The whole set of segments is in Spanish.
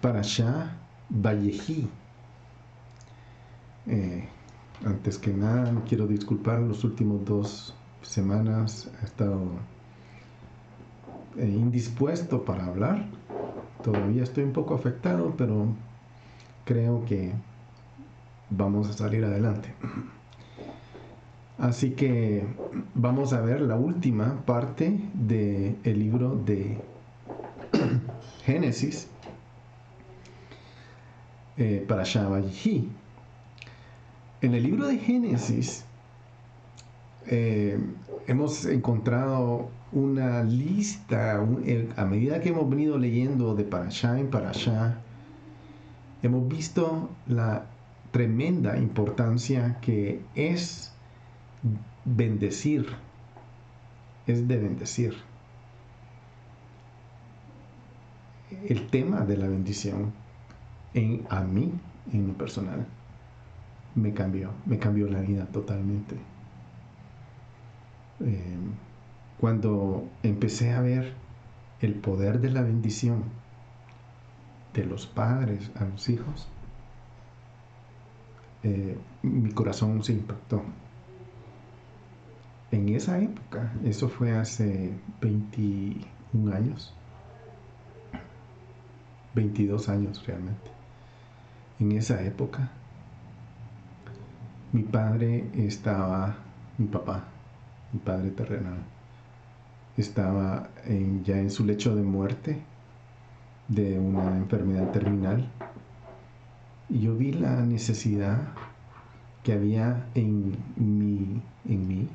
Parashá Vayehi. Antes que nada, me quiero disculpar. Los últimos 2 semanas he estado indispuesto para hablar. Todavía estoy un poco afectado, pero creo que vamos a salir adelante. Así que vamos a ver la última parte del libro de Génesis, Parashá Vayehi. En el libro de Génesis hemos encontrado una lista, a medida que hemos venido leyendo de Parashá en Parashá, hemos visto la tremenda importancia que es bendecir, es de bendecir. El tema de la bendición a mí, en lo personal, me cambió la vida totalmente. Cuando empecé a ver el poder de la bendición de los padres a los hijos, mi corazón se impactó. En esa época, eso fue hace 21 años, 22 años realmente. En esa época, mi padre, mi padre terrenal, estaba ya en su lecho de muerte de una enfermedad terminal, y yo vi la necesidad que había en mí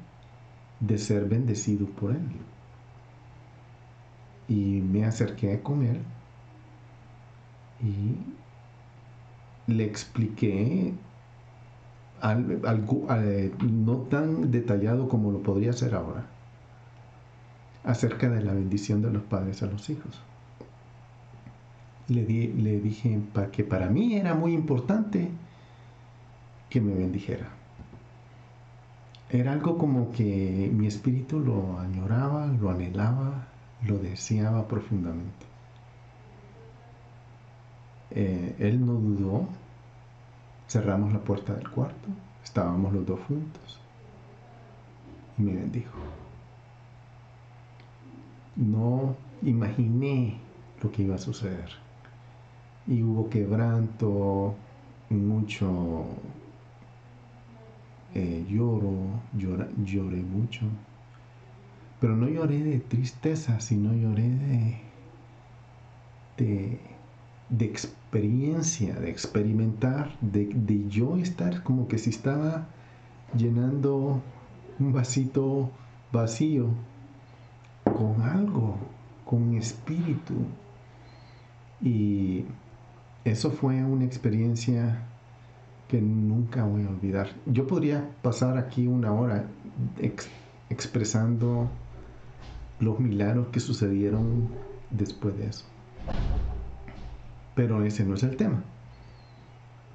de ser bendecido por él, y me acerqué con él y le expliqué algo no tan detallado como lo podría hacer ahora, acerca de la bendición de los padres a los hijos. Le dije que para mí era muy importante que me bendijera. Era algo como que mi espíritu lo añoraba, lo anhelaba, lo deseaba profundamente. Él no dudó. Cerramos la puerta del cuarto, estábamos los dos juntos, y me bendijo. No imaginé lo que iba a suceder. Y hubo quebranto, mucho lloré mucho. Pero no lloré de tristeza, sino lloré de experiencia, de experimentar, de yo estar como que si estaba llenando un vasito vacío con algo, con espíritu. Y eso fue una experiencia que nunca voy a olvidar. Yo podría pasar aquí una hora expresando los milagros que sucedieron después de eso. Pero ese no es el tema.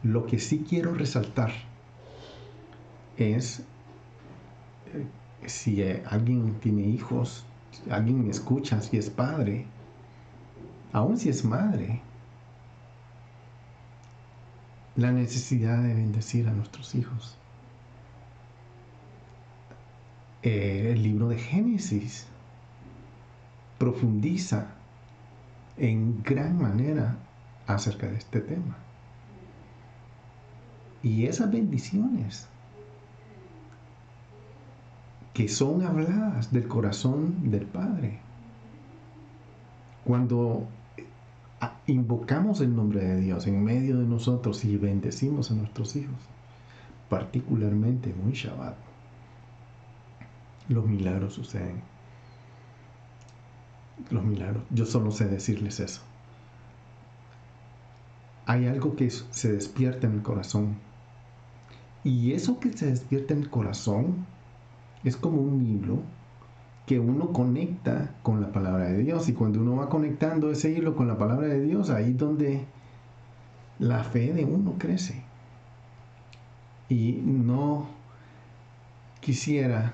Lo que sí quiero resaltar es, si alguien tiene hijos, si alguien me escucha, si es padre, aun si es madre, la necesidad de bendecir a nuestros hijos. El libro de Génesis profundiza en gran manera acerca de este tema. Y esas bendiciones que son habladas del corazón del Padre, cuando invocamos el nombre de Dios en medio de nosotros y bendecimos a nuestros hijos, particularmente en un Shabbat, los milagros suceden. Los milagros, yo solo sé decirles eso. Hay algo que se despierta en el corazón, y eso que se despierta en el corazón es como un hilo que uno conecta con la palabra de Dios, y cuando uno va conectando ese hilo con la palabra de Dios, ahí es donde la fe de uno crece. Y no quisiera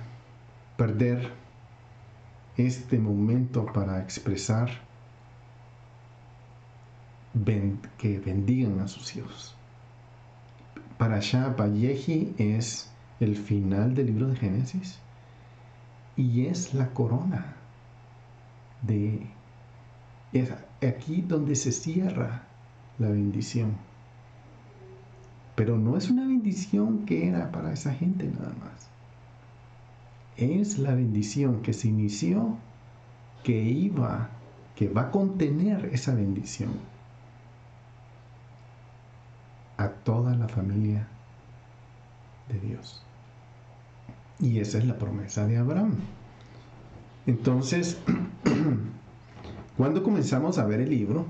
perder este momento para expresar que bendigan a sus hijos. Parashá Vayehi es el final del libro de Génesis y es la corona es aquí donde se cierra la bendición. Pero no es una bendición que era para esa gente nada más. Es la bendición que se inició, que va a contener esa bendición a toda la familia de Dios. Y esa es la promesa de Abraham. Entonces, cuando comenzamos a ver el libro,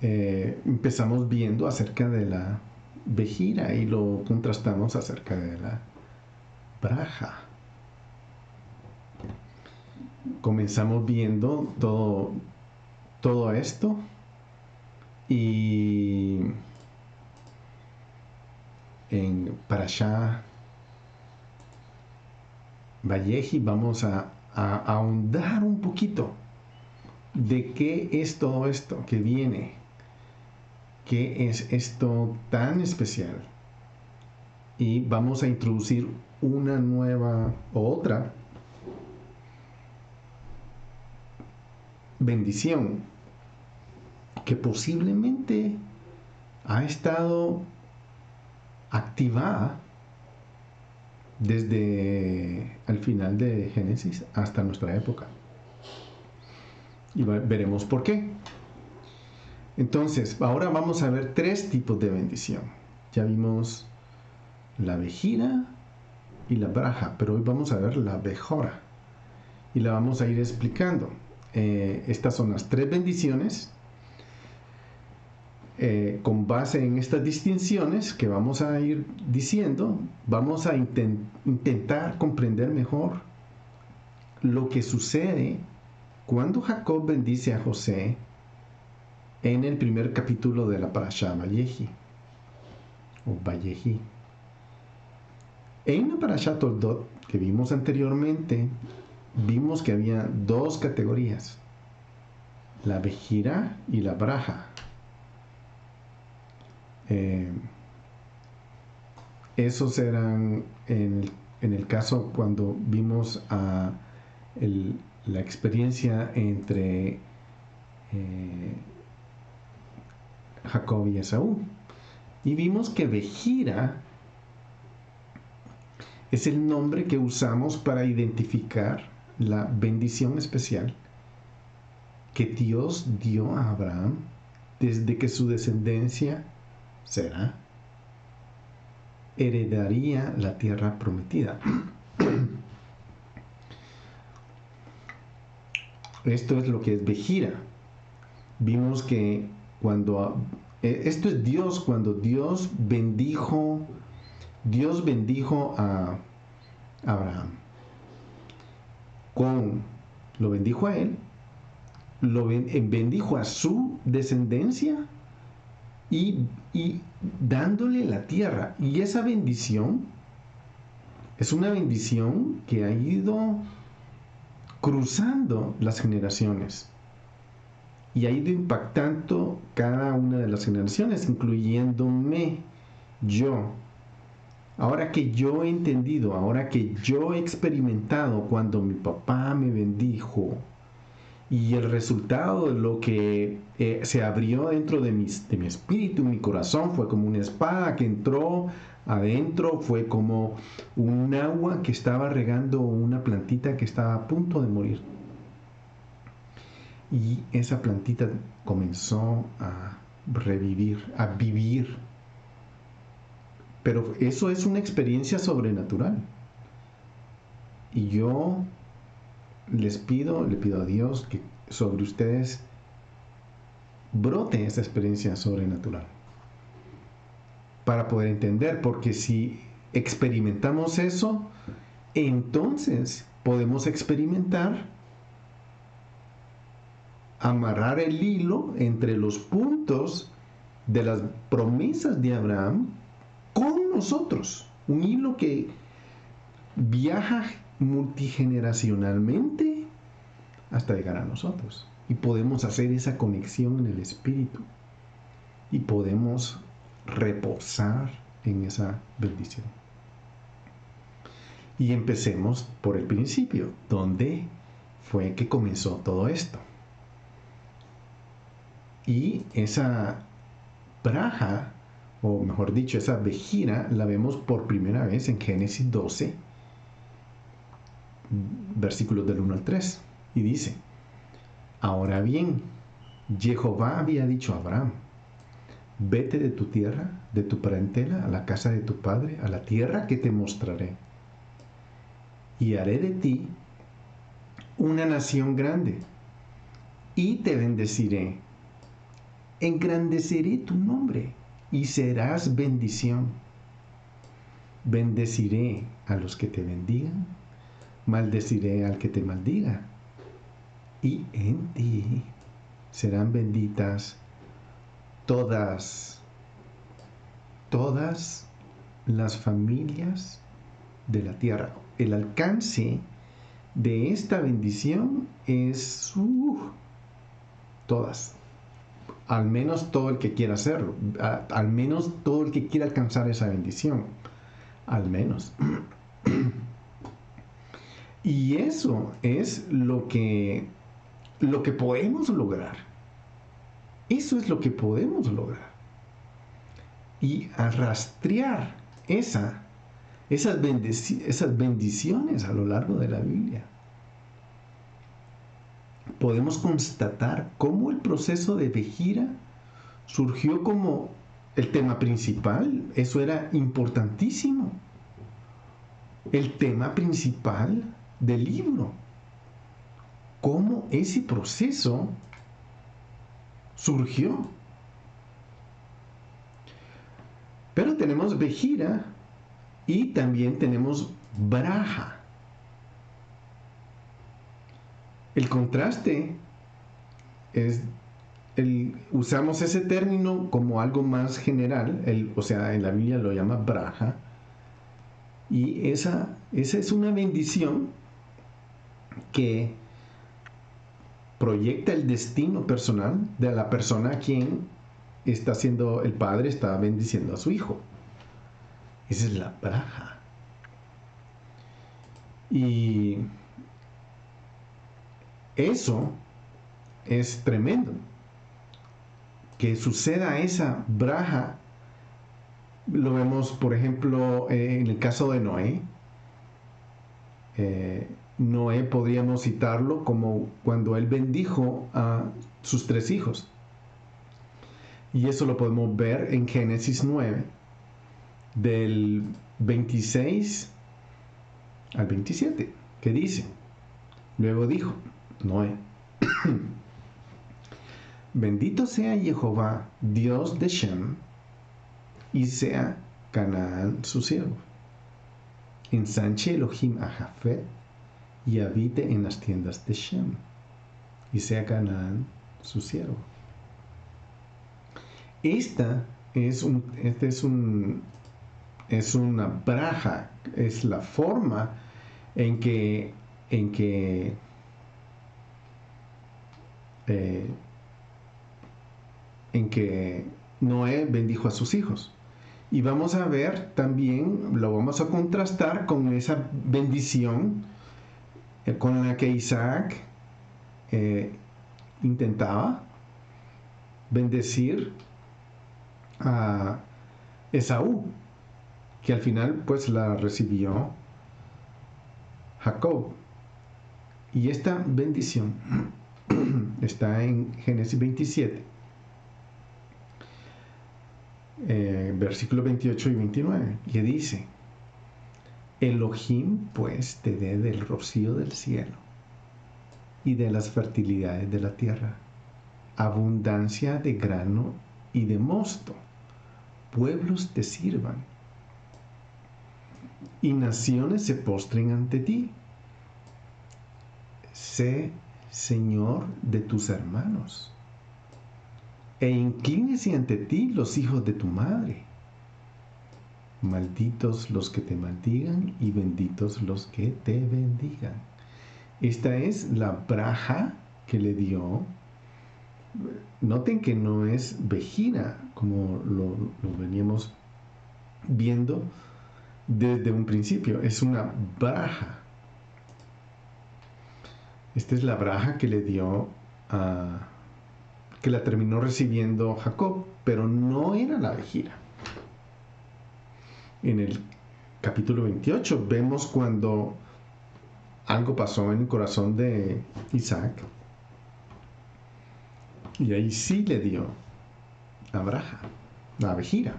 empezamos viendo acerca de la vejira y lo contrastamos acerca de la braja. Comenzamos viendo todo esto y en Parashá Vayehi vamos a ahondar un poquito de qué es todo esto que viene, qué es esto tan especial, y vamos a introducir una nueva o otra bendición que posiblemente ha estado activada desde el final de Génesis hasta nuestra época. Y veremos por qué. Entonces, ahora vamos a ver 3 tipos de bendición. Ya vimos la vejira y la braja, pero hoy vamos a ver la bejora. Y la vamos a ir explicando. Estas son las 3 bendiciones. Con base en estas distinciones que vamos a ir diciendo, vamos a intentar comprender mejor lo que sucede cuando Jacob bendice a José en el primer capítulo de la Parashá Vayehi o Vayehi. En la Parashá Toldot que vimos anteriormente, vimos que había 2 categorías, la vejira y la braja. Esos eran en el caso cuando vimos la experiencia entre Jacob y Esaú, y vimos que vejira es el nombre que usamos para identificar la bendición especial que Dios dio a Abraham desde que su descendencia, Será, heredaría la tierra prometida. Esto es lo que es vejira. Vimos que esto es Dios, cuando Dios bendijo a Abraham. Lo bendijo a él, bendijo a su descendencia y dándole la tierra. Y esa bendición es una bendición que ha ido cruzando las generaciones y ha ido impactando cada una de las generaciones, incluyéndome yo. Ahora que yo he entendido, ahora que yo he experimentado cuando mi papá me bendijo, y el resultado de lo que se abrió dentro de mi espíritu, mi corazón, fue como una espada que entró adentro, fue como un agua que estaba regando una plantita que estaba a punto de morir. Y esa plantita comenzó a revivir, a vivir. Pero eso es una experiencia sobrenatural. Y yo le pido a Dios que sobre ustedes brote esa experiencia sobrenatural para poder entender, porque si experimentamos eso, entonces podemos experimentar amarrar el hilo entre los puntos de las promesas de Abraham con nosotros, un hilo que viaja multigeneracionalmente hasta llegar a nosotros. y podemos hacer esa conexión en el espíritu y podemos reposar en esa bendición. Y empecemos por el principio, donde fue que comenzó todo esto. Y esa braja, o mejor dicho, esa vejira, la vemos por primera vez en Génesis 12, versículos del 1 al 3. Y dice: ahora bien, Jehová había dicho a Abraham: vete de tu tierra, de tu parentela, a la casa de tu padre, a la tierra que te mostraré. Y haré de ti una nación grande, y te bendeciré. Engrandeceré tu nombre, y serás bendición. Bendeciré a los que te bendigan, maldeciré al que te maldiga. Y en ti serán benditas todas las familias de la tierra. El alcance de esta bendición es todas. Al menos todo el que quiera hacerlo. Al menos todo el que quiera alcanzar esa bendición. Al menos. Y eso es lo que podemos lograr. Eso es lo que podemos lograr. Y arrastrar esas bendiciones a lo largo de la Biblia. Podemos constatar cómo el proceso de vejira surgió como el tema principal. Eso era importantísimo. El tema principal del libro. Cómo ese proceso surgió. Pero tenemos vejira y también tenemos braja. El contraste es, usamos ese término como algo más general, o sea, en la Biblia lo llama braja, y esa es una bendición que proyecta el destino personal de la persona a quien está haciendo el padre, está bendiciendo a su hijo. Esa es la braja. Y eso es tremendo. Que suceda esa braja, lo vemos, por ejemplo, en el caso de Noé. Noé podríamos citarlo como cuando él bendijo a sus 3 hijos. Y eso lo podemos ver en Génesis 9, del 26 al 27, que dice: luego dijo Noé: bendito sea Jehová, Dios de Shem, y sea Canaán su siervo. Ensanche Elohim a Jafet, y habite en las tiendas de Shem, y sea Canaán su siervo. Esta es una braja, es la forma en que Noé bendijo a sus hijos. Y vamos a ver también, lo vamos a contrastar con esa bendición con la que Isaac intentaba bendecir a Esaú, que al final pues la recibió Jacob. Y esta bendición está en Génesis 27, versículos 28 y 29, que dice: Elohim pues te dé del rocío del cielo y de las fertilidades de la tierra, abundancia de grano y de mosto, pueblos te sirvan, y naciones se postren ante ti. Sé Señor de tus hermanos, e inclínese ante ti los hijos de tu madre. Malditos los que te maldigan y benditos los que te bendigan. Esta es la braja que le dio noten que no es vejira, como lo veníamos viendo desde un principio, es una braja. Esta es la braja que le dio que la terminó recibiendo Jacob, pero no era la vejira. En el capítulo 28 vemos cuando algo pasó en el corazón de Isaac, y ahí sí le dio la braja, la vejira.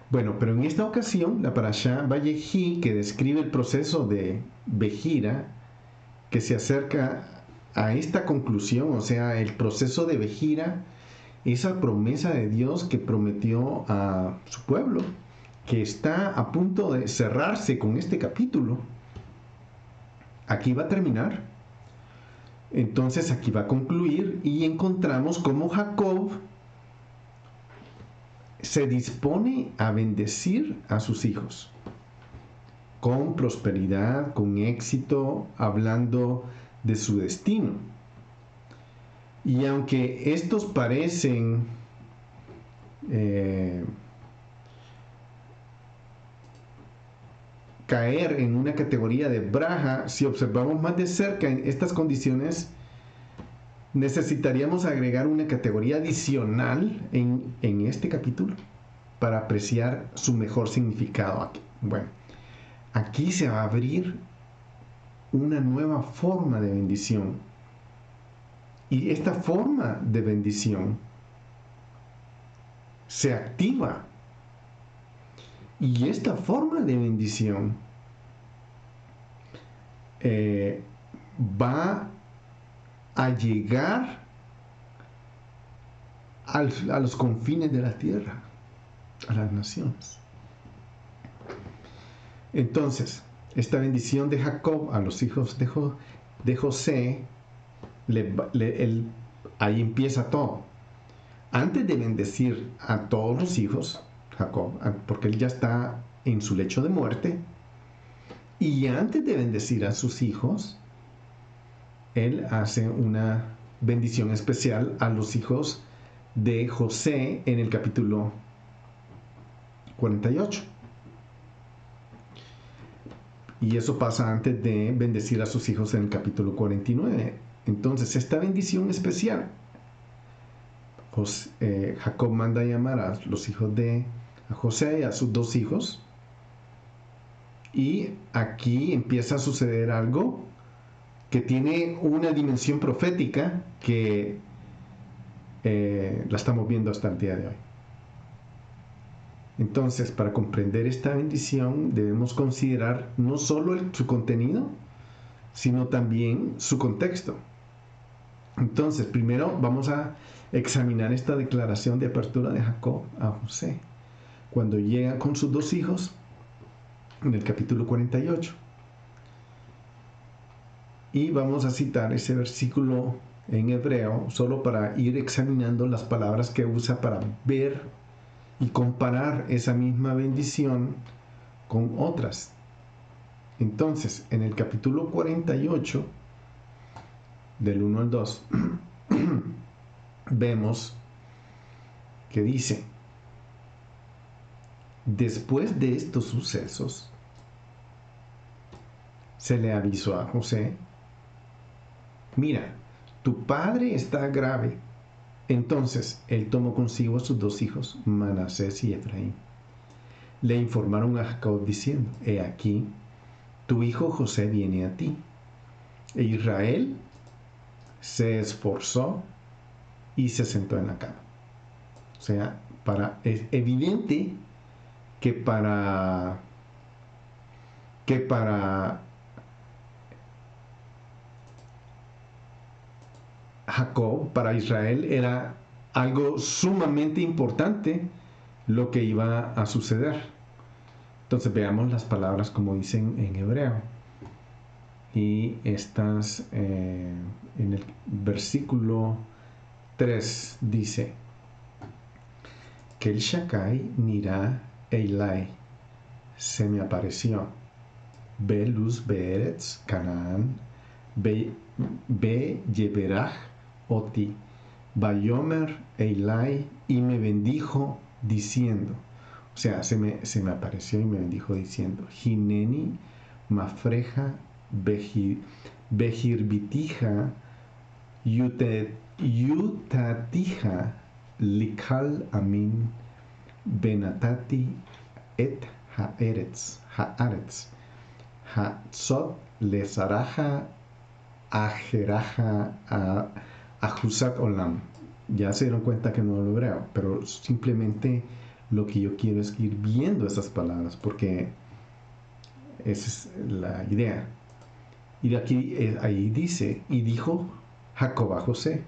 Bueno, pero en esta ocasión, la parashá Vayehi, que describe el proceso de vejira, que se acerca a esta conclusión, o sea, el proceso de vejira, esa promesa de Dios que prometió a su pueblo, que está a punto de cerrarse con este capítulo. Aquí va a terminar. Entonces aquí va a concluir y encontramos cómo Jacob se dispone a bendecir a sus hijos con prosperidad, con éxito, hablando de su destino. Y aunque estos parecen caer en una categoría de braja, si observamos más de cerca en estas condiciones, necesitaríamos agregar una categoría adicional en este capítulo para apreciar su mejor significado aquí. Bueno, aquí se va a abrir una nueva forma de bendición. Y esta forma de bendición se activa. Y esta forma de bendición va a llegar a los confines de la tierra, a las naciones. Entonces, esta bendición de Jacob a los hijos de José, ahí empieza todo. Antes de bendecir a todos los hijos, Jacob, porque él ya está en su lecho de muerte, y antes de bendecir a sus hijos, él hace una bendición especial a los hijos de José en el capítulo 48. Y eso pasa antes de bendecir a sus hijos en el capítulo 49. Entonces, esta bendición especial, Jacob manda a llamar a los hijos de José y a sus dos hijos. Y aquí empieza a suceder algo que tiene una dimensión profética que la estamos viendo hasta el día de hoy. Entonces, para comprender esta bendición debemos considerar no solo su contenido, sino también su contexto. Entonces, primero vamos a examinar esta declaración de apertura de Jacob a José, cuando llega con sus dos hijos en el capítulo 48. Y vamos a citar ese versículo en hebreo, solo para ir examinando las palabras que usa para ver y comparar esa misma bendición con otras. Entonces, en el capítulo 48, del 1 al 2, vemos que dice: después de estos sucesos, se le avisó a José: mira, tu padre está grave. Entonces él tomó consigo a sus dos hijos, Manasés y Efraín. Le informaron a Jacob diciendo: he aquí, tu hijo José viene a ti. E Israel se esforzó y se sentó en la cama. O sea, es evidente que para Jacob, para Israel, era algo sumamente importante lo que iba a suceder. Entonces veamos las palabras como dicen en hebreo. Y estas en el versículo 3 dice: que el Shakai Nira Eilai se me apareció. Ve luz beeretz Canaán, ve yeberach oti Bayomer Eilai, y me bendijo diciendo, o sea, se me apareció y me bendijo diciendo, Hineni Mafreja Behirbitija Yutatija Likal Amin Benatati et Haaretz Hatzot Lesaraja Ajeraja Ajusat Olam. Ya se dieron cuenta que no lo hebreo, pero simplemente lo que yo quiero es ir viendo esas palabras, porque esa es la idea. Y aquí, ahí dice, y dijo Jacob a José,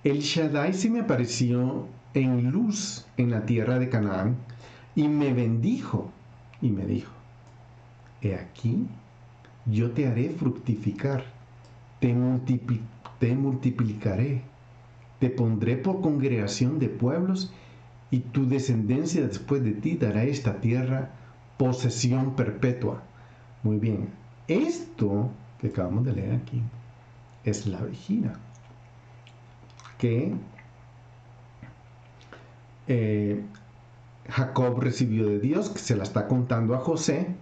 el Shaddai se me apareció en luz en la tierra de Canaán, y me bendijo, y me dijo, he aquí, yo te haré fructificar, te multiplicaré, te pondré por congregación de pueblos, y tu descendencia después de ti dará esta tierra posesión perpetua. Muy bien, esto que acabamos de leer aquí es la vigina que Jacob recibió de Dios, que se la está contando a José,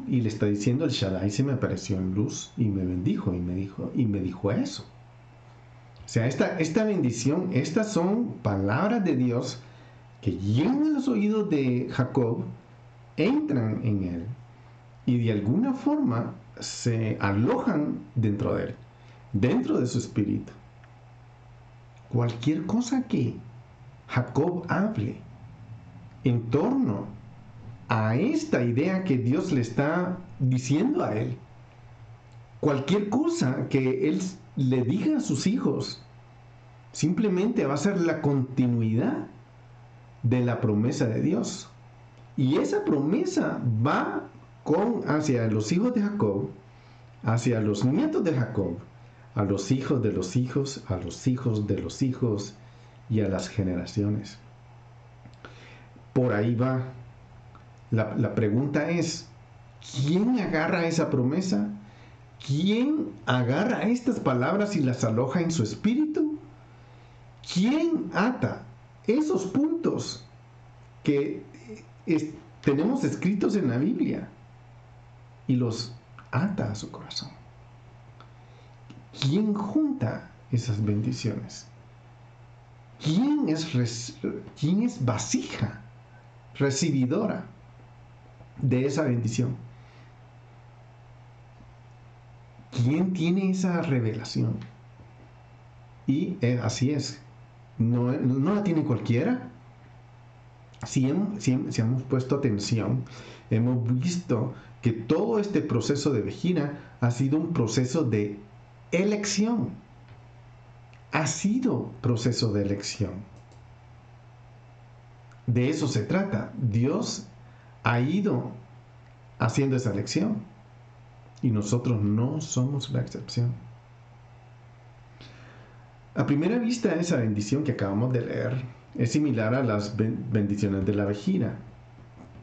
y le está diciendo, el Shaddai se me apareció en luz y me bendijo, y me dijo eso. O sea, esta bendición, estas son palabras de Dios que llegan a los oídos de Jacob, entran en él y de alguna forma se alojan dentro de él, dentro de su espíritu. Cualquier cosa que Jacob hable en torno a esta idea que Dios le está diciendo a él, cualquier cosa que él le diga a sus hijos, simplemente va a ser la continuidad de la promesa de Dios. Y esa promesa va hacia los hijos de Jacob, hacia los nietos de Jacob, a los hijos de los hijos, a los hijos de los hijos y a las generaciones. Por ahí va. La pregunta es, ¿quién agarra esa promesa? ¿Quién agarra estas palabras y las aloja en su espíritu? ¿Quién ata esos puntos que tenemos escritos en la Biblia y los ata a su corazón? ¿Quién junta esas bendiciones? ¿Quién es vasija recibidora de esa bendición? ¿Quién tiene esa revelación? Y así es, no la tiene cualquiera. Si hemos puesto atención, hemos visto que todo este proceso de Vejina ha sido un proceso de elección. Ha sido proceso de elección. De eso se trata. Dios ha ido haciendo esa elección y nosotros no somos la excepción. A primera vista, esa bendición que acabamos de leer es similar a las bendiciones de la Vejira.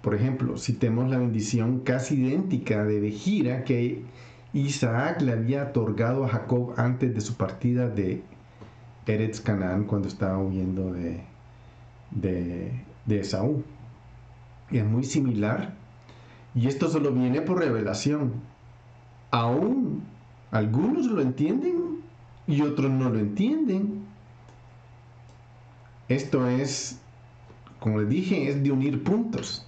Por ejemplo, citemos la bendición casi idéntica de Vejira que Isaac le había otorgado a Jacob antes de su partida de Eretz Canaán, cuando estaba huyendo de Esaú. Y es muy similar, y esto solo viene por revelación. Aún algunos lo entienden y otros no lo entienden. Esto es, como les dije, es de unir puntos.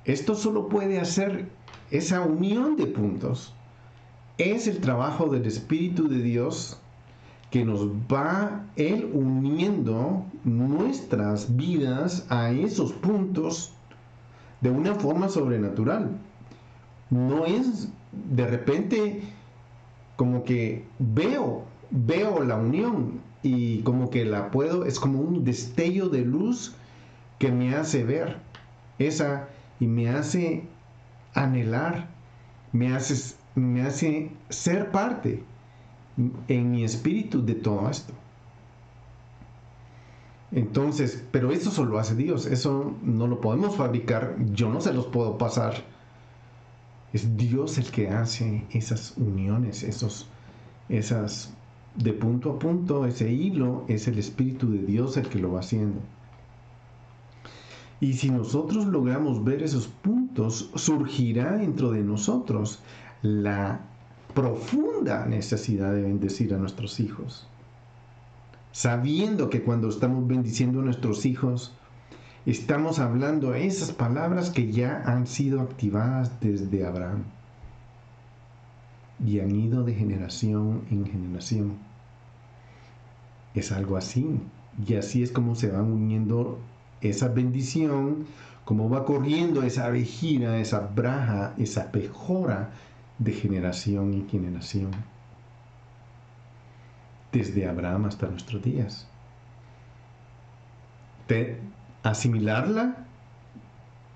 Esto solo puede hacer esa unión de puntos. Es el trabajo del Espíritu de Dios que nos va Él uniendo nuestras vidas a esos puntos de una forma sobrenatural. No es de repente como que veo la unión y como que la puedo, es como un destello de luz que me hace ver esa y me hace anhelar, me hace ser parte en mi espíritu de todo esto. Entonces, pero eso solo hace Dios, eso no lo podemos fabricar, yo no se los puedo pasar. Es Dios el que hace esas uniones, esas de punto a punto, ese hilo, es el Espíritu de Dios el que lo va haciendo. Y si nosotros logramos ver esos puntos, surgirá dentro de nosotros la profunda necesidad de bendecir a nuestros hijos. Sabiendo que cuando estamos bendiciendo a nuestros hijos, estamos hablando esas palabras que ya han sido activadas desde Abraham y han ido de generación en generación. Es algo así, y así es como se van uniendo esa bendición, como va corriendo esa vejiga, esa braja, esa pejora de generación en generación, desde Abraham hasta nuestros días. Asimilarla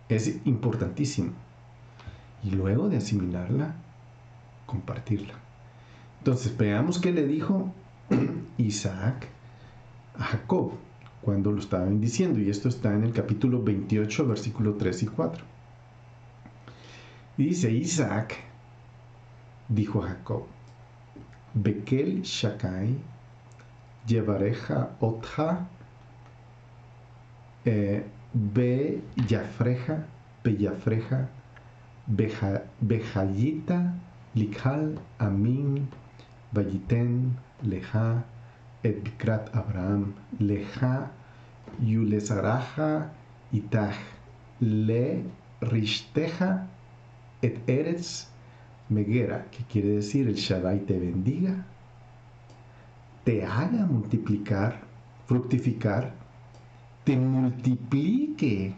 es importantísimo, y luego de asimilarla, compartirla. Entonces veamos qué le dijo Isaac a Jacob cuando lo estaba bendiciendo, y esto está en el capítulo 28, versículo 3 y 4. Y dice: Isaac dijo a Jacob: Bekel Shakai Yevareja Otja Be Yafreja Beyafreja Bejayita Likhal Amin Vayiten Leja Et Bikrat Abraham Leja Yulesaraja Itach Le Rishteja Et Eretz Megera, que quiere decir el Shaddai te bendiga, te haga multiplicar, fructificar, te multiplique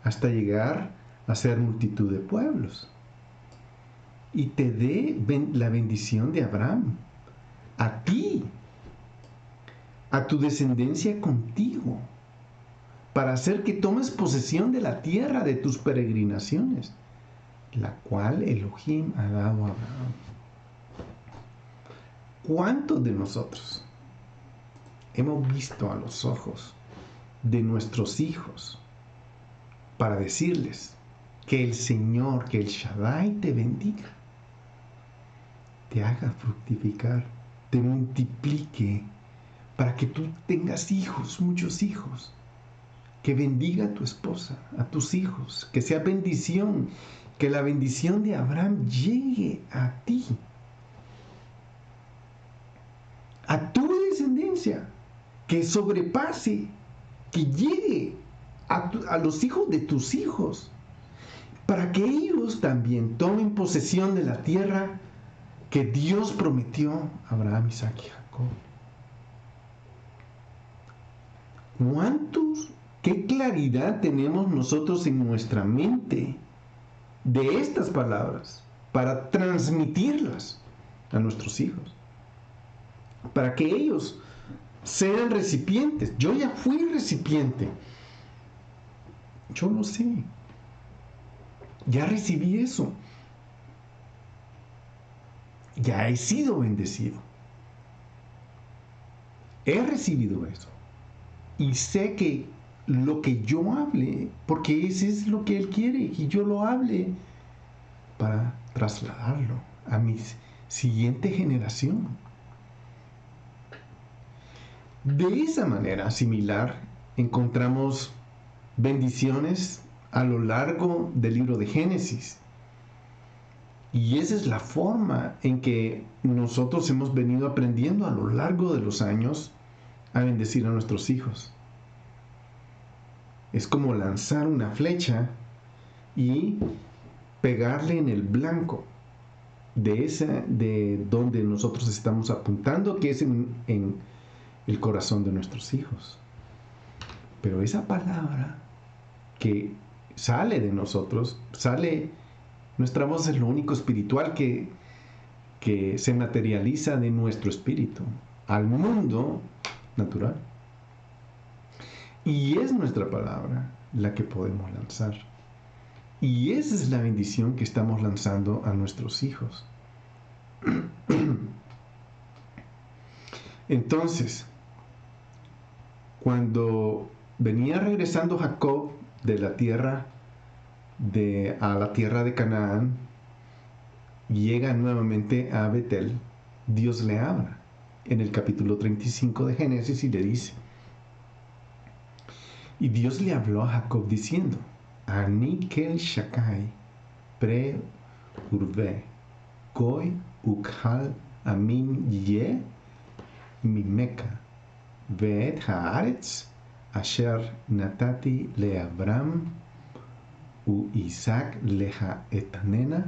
hasta llegar a ser multitud de pueblos, y te dé la bendición de Abraham, a ti, a tu descendencia contigo, para hacer que tomes posesión de la tierra de tus peregrinaciones, la cual Elohim ha dado a Abraham. ¿Cuántos de nosotros hemos visto a los ojos de nuestros hijos para decirles que el Señor, que el Shaddai te bendiga, te haga fructificar, te multiplique, para que tú tengas hijos, muchos hijos, que bendiga a tu esposa, a tus hijos, que sea bendición, que la bendición de Abraham llegue a ti, a tu descendencia, que sobrepase, que llegue a los hijos de tus hijos, para que ellos también tomen posesión de la tierra que Dios prometió a Abraham, Isaac y Jacob. ¿Qué claridad tenemos nosotros en nuestra mente de estas palabras para transmitirlas a nuestros hijos? Para que ellos sean recipientes. Yo ya fui recipiente. Yo lo sé. Ya recibí eso. Ya he sido bendecido. He recibido eso. Y sé que lo que yo hable, porque ese es lo que Él quiere, que yo lo hable para trasladarlo a mi siguiente generación. De esa manera similar encontramos bendiciones a lo largo del libro de Génesis. Y esa es la forma en que nosotros hemos venido aprendiendo a lo largo de los años a bendecir a nuestros hijos. Es como lanzar una flecha y pegarle en el blanco de donde nosotros estamos apuntando, que es en el corazón de nuestros hijos. Pero esa palabra que sale de nosotros, nuestra voz es lo único espiritual que se materializa de nuestro espíritu al mundo natural. Y es nuestra palabra la que podemos lanzar. Y esa es la bendición que estamos lanzando a nuestros hijos. Entonces, cuando venía regresando Jacob de la tierra a la tierra de Canaán, llega nuevamente a Betel, Dios le habla en el capítulo 35 de Génesis y le dice, y Dios le habló a Jacob diciendo, Ani kel shakai pre urve koi ukhal amin ye mimeka veet haaretz asher natati le Abram u Isaac leha etnena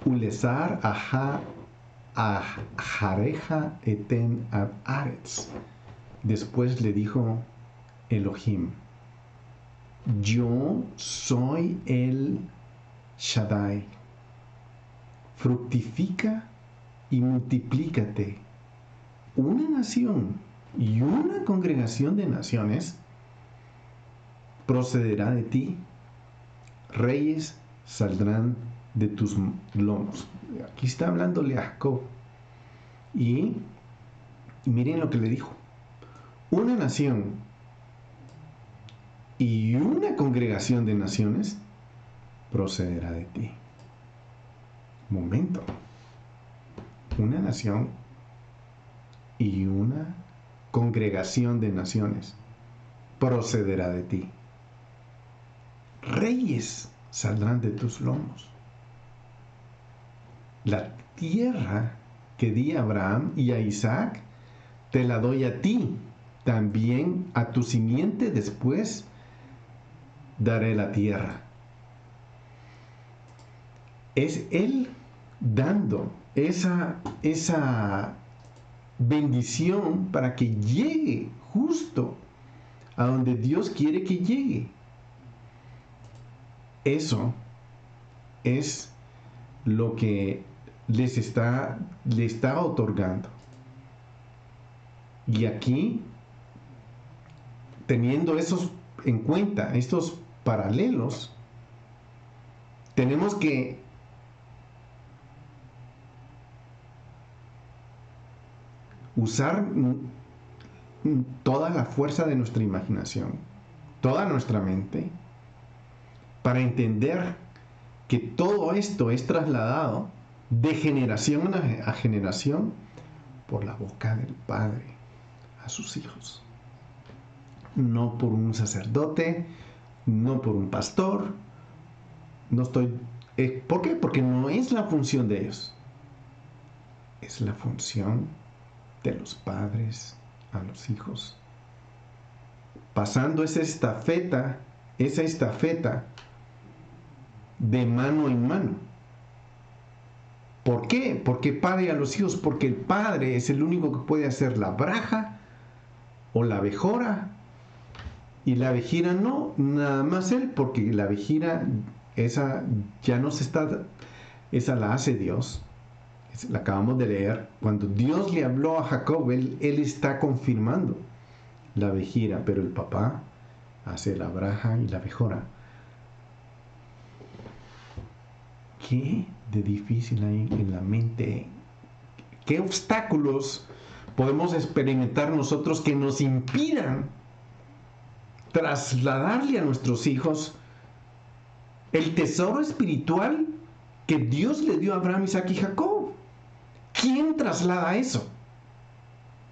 ulezar ajareja eten ad aretz. Después le dijo Elohim, yo soy el Shaddai, fructifica y multiplícate. Una nación y una congregación de naciones procederá de ti, reyes saldrán de tus lomos. Aquí está hablándole a Jacob. Y miren lo que le dijo. Una nación y una congregación de naciones procederá de ti. Momento. Una nación y una congregación de naciones procederá de ti. Reyes saldrán de tus lomos. La tierra que di a Abraham y a Isaac, te la doy a ti, también a tu simiente después daré la tierra. Es Él dando esa bendición para que llegue justo a donde Dios quiere que llegue. Eso es lo que le está otorgando. Y aquí, teniendo esos en cuenta, estos paralelos, tenemos que usar toda la fuerza de nuestra imaginación, toda nuestra mente, para entender que todo esto es trasladado de generación a generación por la boca del Padre a sus hijos. No por un sacerdote, no por un pastor. ¿Por qué? Porque no es la función de ellos. Es la función de los padres a los hijos. Pasando esa estafeta de mano en mano. ¿Por qué? Porque padre a los hijos, porque el padre es el único que puede hacer la braja o la abejora, y la abejira no, nada más él, porque la abejira, esa ya no se está, esa la hace Dios. La acabamos de leer. Cuando Dios le habló a Jacob, él está confirmando la abejira, pero el papá hace la braja y la abejora. ¿Qué de difícil hay en la mente? ¿Qué obstáculos podemos experimentar nosotros que nos impidan trasladarle a nuestros hijos el tesoro espiritual que Dios le dio a Abraham, Isaac y Jacob? ¿Quién traslada eso?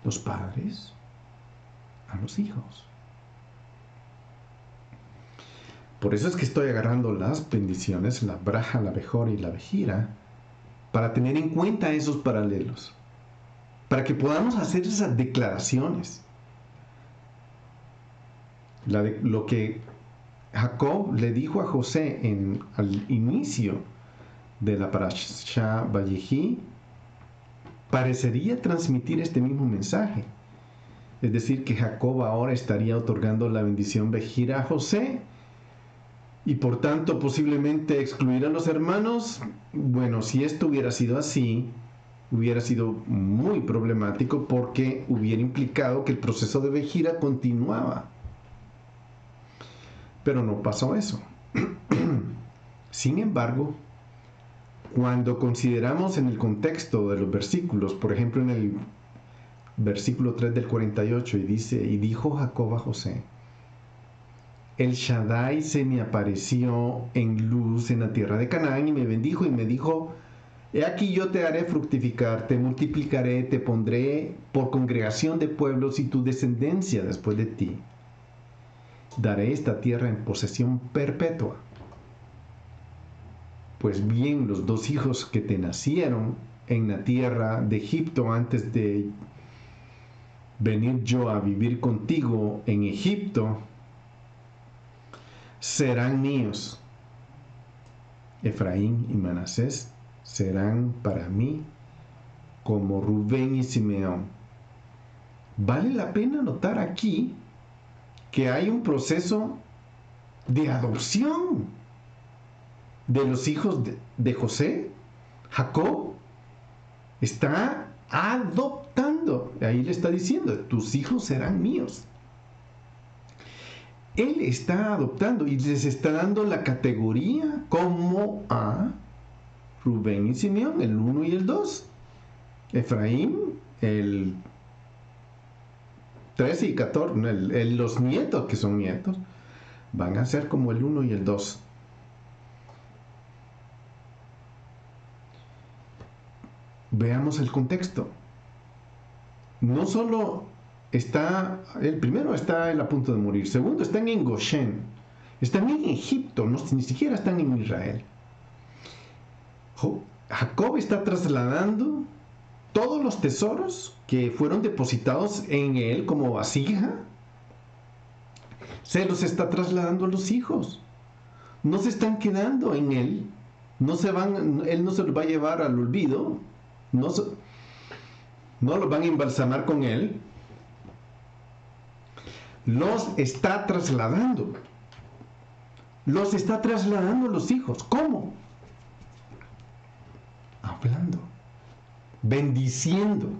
Los padres a los hijos. Por eso es que estoy agarrando las bendiciones, la braja, la abejora y la abejira, para tener en cuenta esos paralelos, para que podamos hacer esas declaraciones. Lo que Jacob le dijo a José al inicio de la Parashá Vayehi parecería transmitir este mismo mensaje. Es decir, que Jacob ahora estaría otorgando la bendición Bejira a José y por tanto posiblemente excluir a los hermanos. Bueno, si esto hubiera sido así, hubiera sido muy problemático porque hubiera implicado que el proceso de Bejira continuaba. Pero no pasó eso. Sin embargo, cuando consideramos en el contexto de los versículos, por ejemplo en el versículo 3 del 48, y dice, y dijo Jacob a José, el Shaddai se me apareció en luz en la tierra de Canaán y me bendijo y me dijo, He aquí yo te haré fructificar, te multiplicaré, te pondré por congregación de pueblos y tu descendencia después de ti. Daré esta tierra en posesión perpetua. Pues bien, los dos hijos que te nacieron en la tierra de Egipto antes de venir yo a vivir contigo en Egipto, serán míos. Efraín y Manasés serán para mí como Rubén y Simeón. Vale la pena notar aquí que hay un proceso de adopción de los hijos de José. Jacob está adoptando. Ahí le está diciendo, tus hijos serán míos. Él está adoptando y les está dando la categoría como a Rubén y Simeón, el 1 y el 2. Efraín, el 13 y 14, los nietos que son nietos, van a ser como el 1 y el 2. Veamos el contexto. No solo está, el primero está a punto de morir, segundo están en Goshen, están en Egipto, no, ni siquiera están en Israel. Jacob está trasladando todos los tesoros que fueron depositados en él como vasija, se los está trasladando a los hijos. No se están quedando en él, él no se los va a llevar al olvido, no los van a embalsamar con él, los está trasladando a los hijos. ¿Cómo? Hablando, bendiciendo,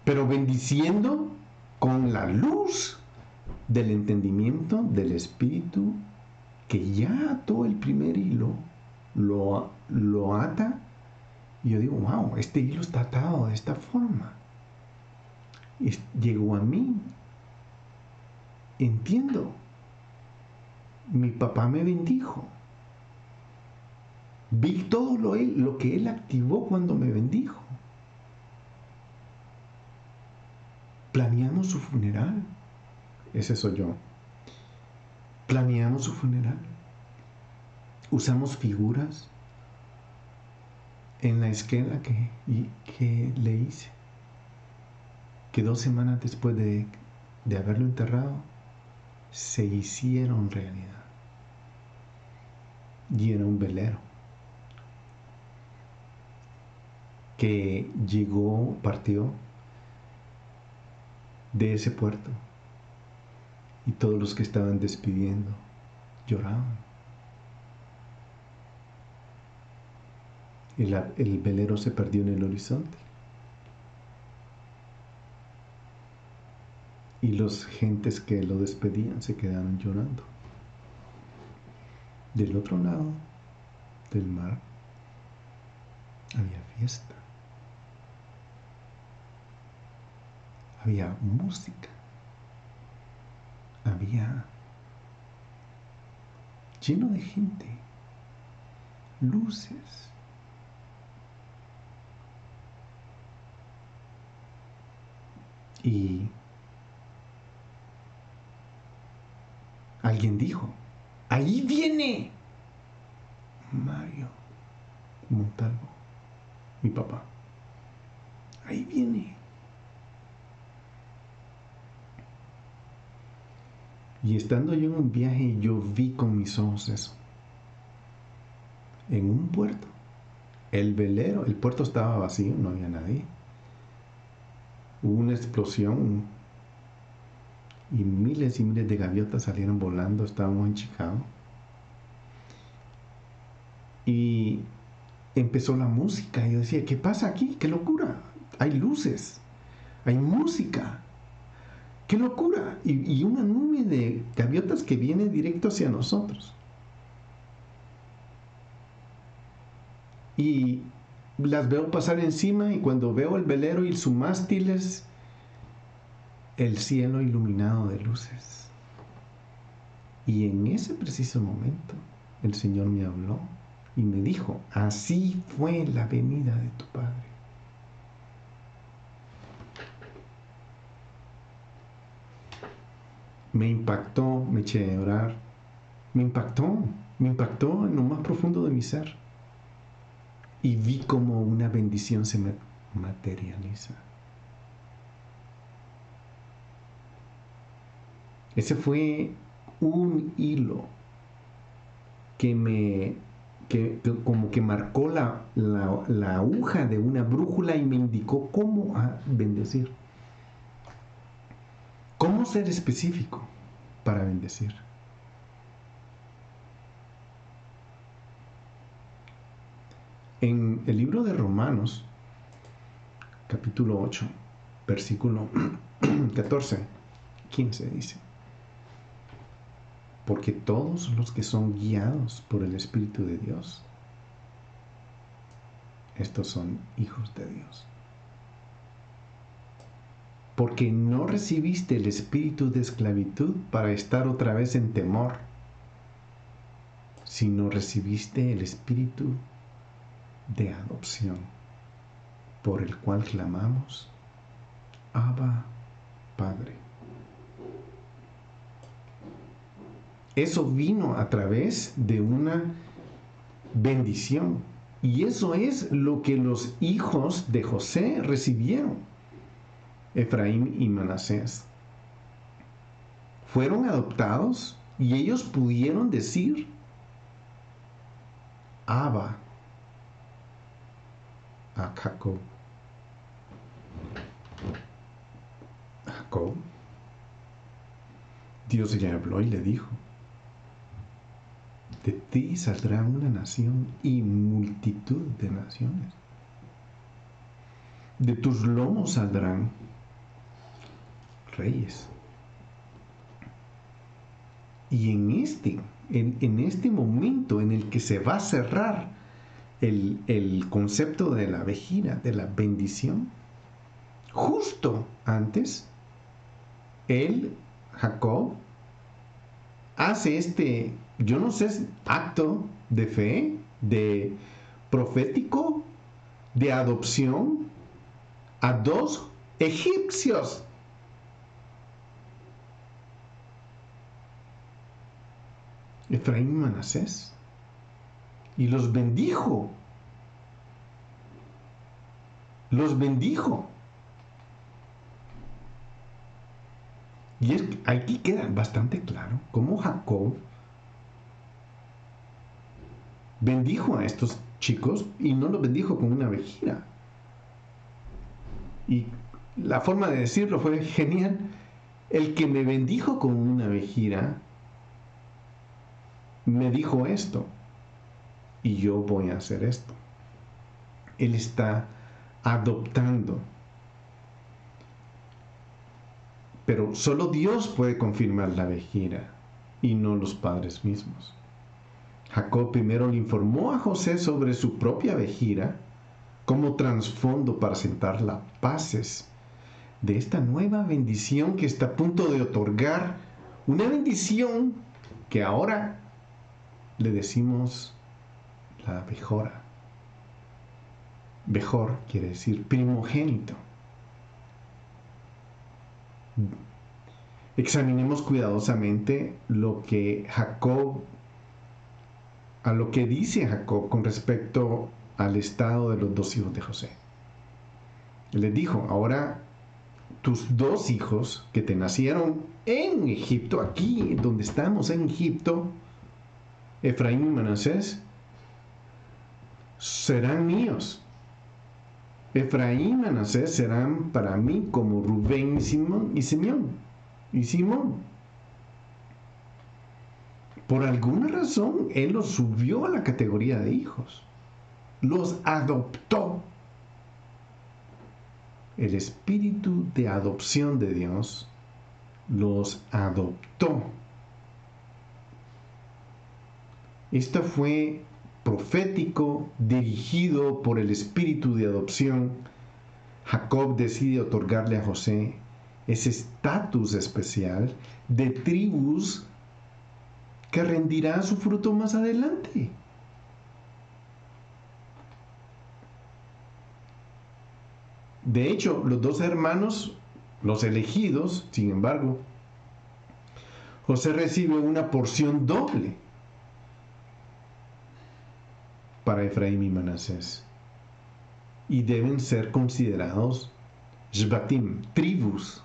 pero bendiciendo con la luz del entendimiento del Espíritu, que ya ató el primer hilo, lo ata, y yo digo, wow, este hilo está atado de esta forma. Llegó a mí, entiendo, mi papá me bendijo, vi todo lo que él activó cuando me bendijo. Planeamos su funeral, ese soy yo. Planeamos su funeral, usamos figuras en la esquela que le hice, que 2 semanas después de haberlo enterrado, se hicieron realidad. Y era un velero que partió de ese puerto, y todos los que estaban despidiendo lloraban. El velero se perdió en el horizonte, y los gentes que lo despedían se quedaron llorando. Del otro lado del mar había fiesta, había música, había lleno de gente, luces. Y alguien dijo, ahí viene Mario Montalvo, mi papá. Ahí viene. Y estando yo en un viaje, yo vi con mis ojos eso. En un puerto, el puerto estaba vacío, no había nadie. Hubo una explosión y miles de gaviotas salieron volando. Estábamos en Chicago. Y empezó la música. Y yo decía, ¿qué pasa aquí? ¡Qué locura! Hay luces, hay música. ¡Qué locura! Y una nube de gaviotas que viene directo hacia nosotros. Y las veo pasar encima, y cuando veo el velero y sus mástiles, el cielo iluminado de luces. Y en ese preciso momento, el Señor me habló y me dijo, así fue la venida de tu padre. Me impactó, me eché a llorar, me impactó en lo más profundo de mi ser. Y vi como una bendición se materializa. Ese fue un hilo que como que marcó la aguja de una brújula y me indicó cómo bendecir. Cómo ser específico para bendecir. En el libro de Romanos, capítulo 8, versículo 14, 15 dice, porque todos los que son guiados por el Espíritu de Dios, estos son hijos de Dios. Porque no recibiste el espíritu de esclavitud para estar otra vez en temor, sino recibiste el espíritu de adopción, por el cual clamamos, Abba, Padre. Eso vino a través de una bendición. Y eso es lo que los hijos de José recibieron. Efraín y Manasés fueron adoptados y ellos pudieron decir Abba a Jacob. Jacob, Dios le habló y le dijo, de ti saldrá una nación y multitud de naciones. De tus lomos saldrán reyes. Y en este momento en el que se va a cerrar el concepto de la vejira, de la bendición, justo antes, Jacob, hace yo no sé, acto de fe, de profético, de adopción a 2 egipcios. Efraín y Manasés. Y los bendijo. Los bendijo. Y aquí queda bastante claro cómo Jacob bendijo a estos chicos y no los bendijo con una vejira. Y la forma de decirlo fue genial. El que me bendijo con una vejira me dijo esto y yo voy a hacer esto. Él está adoptando. Pero solo Dios puede confirmar la vejira y no los padres mismos. Jacob primero le informó a José sobre su propia vejira como trasfondo para sentar las bases de esta nueva bendición que está a punto de otorgar, una bendición que ahora le decimos la bejora. Bejor quiere decir primogénito. Examinemos cuidadosamente a lo que dice Jacob con respecto al estado de los 2 hijos de José. Él les dijo, ahora tus 2 hijos que te nacieron en Egipto, aquí donde estamos en Egipto, Efraín y Manasés, serán míos. Efraín y Manasés serán para mí como Rubén y Simón. Por alguna razón, él los subió a la categoría de hijos. Los adoptó. El espíritu de adopción de Dios los adoptó. Esto fue profético, dirigido por el espíritu de adopción. Jacob decide otorgarle a José ese estatus especial de tribus que rendirá su fruto más adelante. De hecho, los dos hermanos, los elegidos, sin embargo, José recibe una porción doble para Efraín y Manasés. Y deben ser considerados Shvatim, tribus,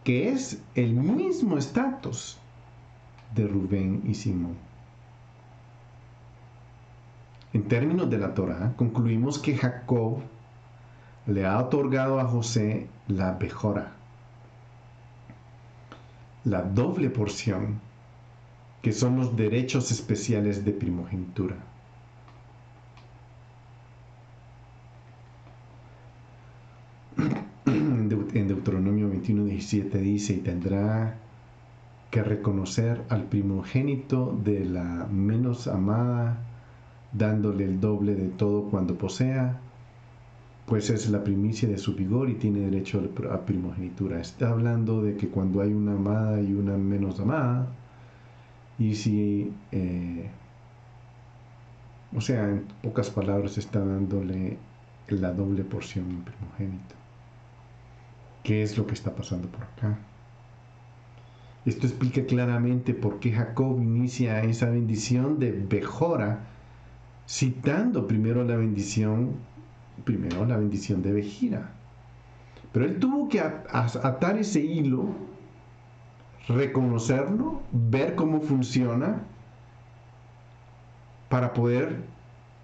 que es el mismo estatus de Rubén y Simón. En términos de la Torá, concluimos que Jacob le ha otorgado a José la Bejora, la doble porción, que son los derechos especiales de primogenitura. En Deuteronomio 21:17 dice: y tendrá que reconocer al primogénito de la menos amada, dándole el doble de todo cuando posea, pues es la primicia de su vigor y tiene derecho a primogenitura. Está hablando de que cuando hay una amada y una menos amada, y si, o sea, en pocas palabras, está dándole la doble porción en primogénito. ¿Qué es lo que está pasando por acá? Esto explica claramente por qué Jacob inicia esa bendición de Bejora, citando primero la bendición de Bejira. Pero él tuvo que atar ese hilo, reconocerlo, ver cómo funciona, para poder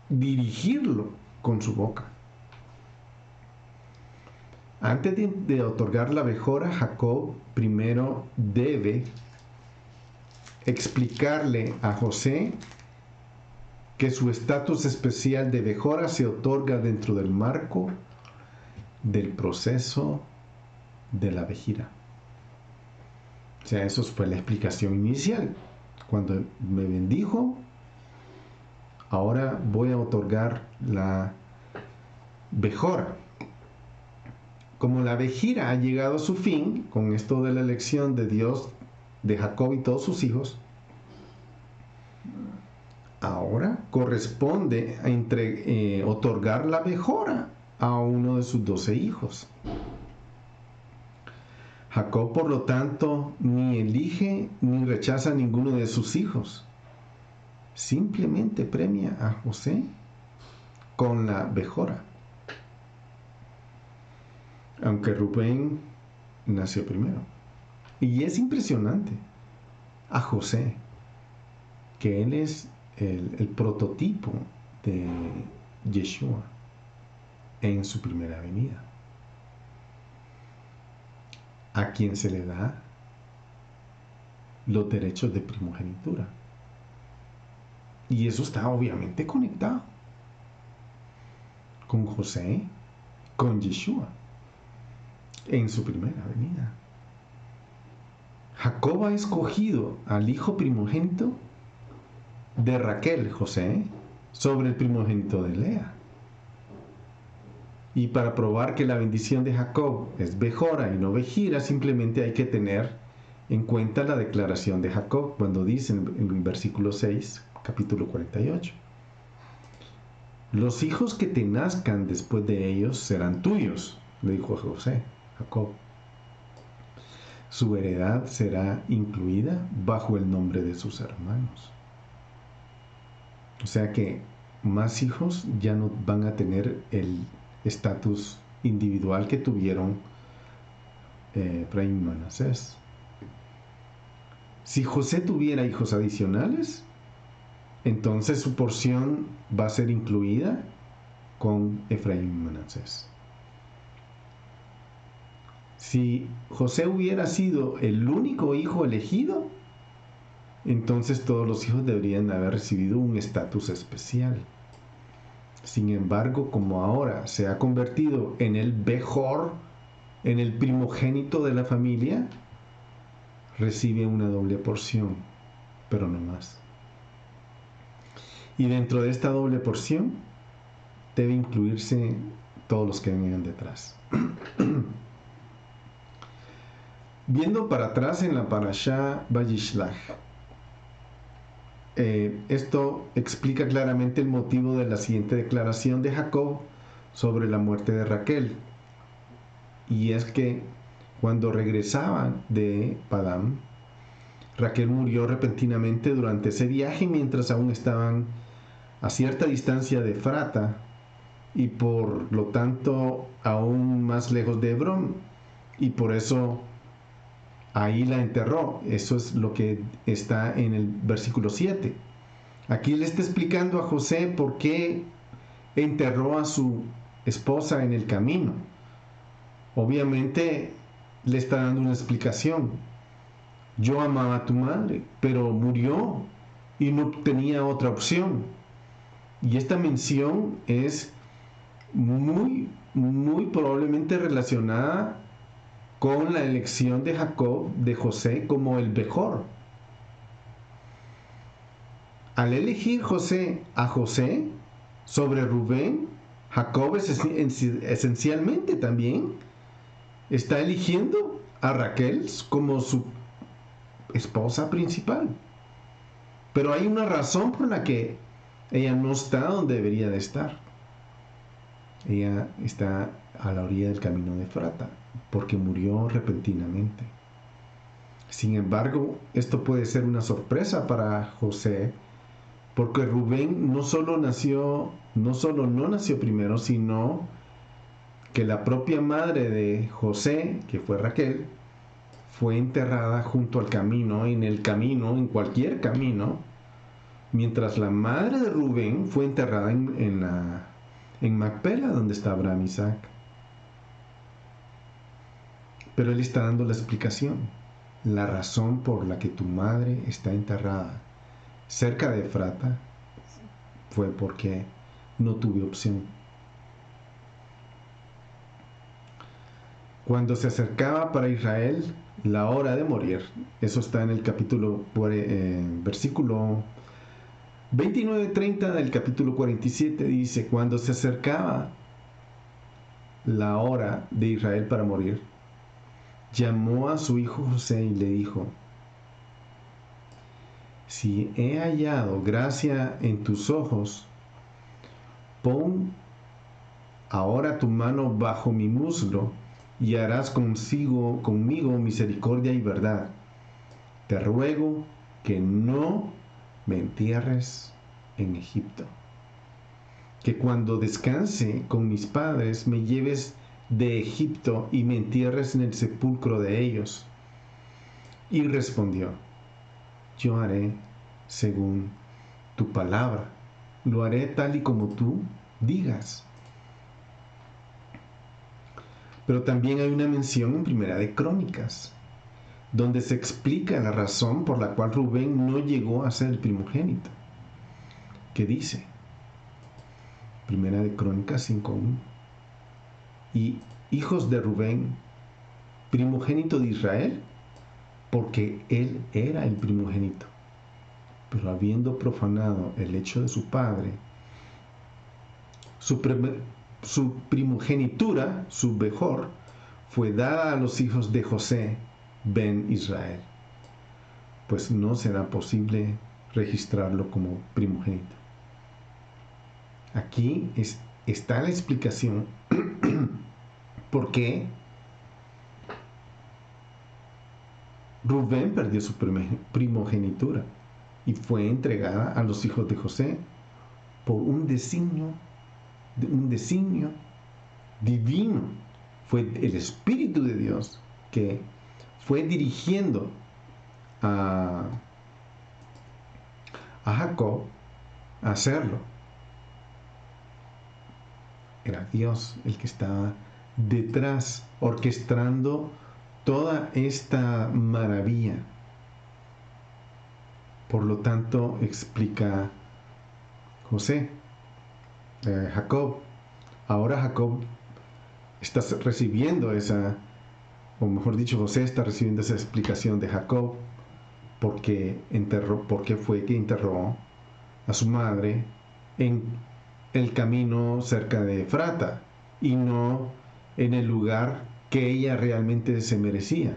dirigirlo con su boca. Antes de otorgar la Bejora, Jacob primero debe explicarle a José que su estatus especial de Bejora se otorga dentro del marco del proceso de la Bejira. O sea, eso fue la explicación inicial. Cuando me bendijo, ahora voy a otorgar la Bejora. Como la Bejira ha llegado a su fin, con esto de la elección de Dios de Jacob y todos sus hijos, ahora corresponde a otorgar la Bejora a uno de sus 12 hijos. Jacob, por lo tanto, ni elige ni rechaza a ninguno de sus hijos. Simplemente premia a José con la Bejora. Aunque Rubén nació primero. Y es impresionante a José, que él es el prototipo de Yeshua en su primera venida, a quien se le da los derechos de primogenitura. Y eso está obviamente conectado con José, con Yeshua, en su primera venida. Jacob ha escogido al hijo primogénito de Raquel, José, sobre el primogénito de Lea. Y para probar que la bendición de Jacob es Bejora y no Bejira, simplemente hay que tener en cuenta la declaración de Jacob cuando dice en versículo 6, capítulo 48: los hijos que te nazcan después de ellos serán tuyos, le dijo a Jacob. Su heredad será incluida bajo el nombre de sus hermanos. O sea que más hijos ya no van a tener el estatus individual que tuvieron Efraín y Manasés. Si José tuviera hijos adicionales, entonces su porción va a ser incluida con Efraín y Manasés. Si José hubiera sido el único hijo elegido, entonces todos los hijos deberían haber recibido un estatus especial. Sin embargo, como ahora se ha convertido en el Bejor, en el primogénito de la familia, recibe una doble porción, pero no más. Y dentro de esta doble porción debe incluirse todos los que vengan detrás. Viendo para atrás en la Parashá Vayishlach, esto explica claramente el motivo de la siguiente declaración de Jacob sobre la muerte de Raquel. Y es que cuando regresaban de Padán, Raquel murió repentinamente durante ese viaje mientras aún estaban a cierta distancia de Efrata y por lo tanto aún más lejos de Hebrón, y por eso ahí la enterró. Eso es lo que está en el versículo 7. Aquí le está explicando a José por qué enterró a su esposa en el camino. Obviamente le está dando una explicación. Yo amaba a tu madre, pero murió y no tenía otra opción. Y esta mención es muy probablemente relacionada con la elección de Jacob de José como el mejor. Al elegir a José sobre Rubén, Jacob esencialmente también está eligiendo a Raquel como su esposa principal. Pero hay una razón por la que ella no está donde debería de estar. Ella está a la orilla del camino de Efrata, porque murió repentinamente. Sin embargo, esto puede ser una sorpresa para José, porque Rubén no solo no nació primero, sino que la propia madre de José, que fue Raquel, fue enterrada junto al camino, en cualquier camino, mientras la madre de Rubén fue enterrada en Macpela, donde está Abraham y Isaac. Pero él está dando la explicación, la razón por la que tu madre está enterrada cerca de Efrata fue porque no tuve opción. Cuando se acercaba para Israel la hora de morir, eso está en el versículo 29-30 del capítulo 47, dice: cuando se acercaba la hora de Israel para morir, llamó a su hijo José y le dijo: si he hallado gracia en tus ojos, pon ahora tu mano bajo mi muslo y harás conmigo misericordia y verdad. Te ruego que no me entierres en Egipto, que cuando descanse con mis padres me lleves de Egipto y me entierres en el sepulcro de ellos. Y respondió: yo haré según tu palabra, lo haré tal y como tú digas. Pero también hay una mención en Primera de Crónicas, donde se explica la razón por la cual Rubén no llegó a ser el primogénito. ¿Qué dice? Primera de Crónicas 5:1. Y hijos de Rubén, primogénito de Israel, porque él era el primogénito. Pero habiendo profanado el hecho de su padre, su primogenitura, su mejor, fue dada a los hijos de José ben Israel, pues no será posible registrarlo como primogénito. Aquí está la explicación por qué Rubén perdió su primogenitura y fue entregada a los hijos de José por un designio divino. Fue el Espíritu de Dios que fue dirigiendo a Jacob a hacerlo. Era Dios el que estaba detrás, orquestando toda esta maravilla. Por lo tanto, explica Jacob. Ahora Jacob está recibiendo o mejor dicho, José está recibiendo esa explicación de Jacob, porque fue que enterró a su madre en el camino cerca de Efrata y no en el lugar que ella realmente se merecía.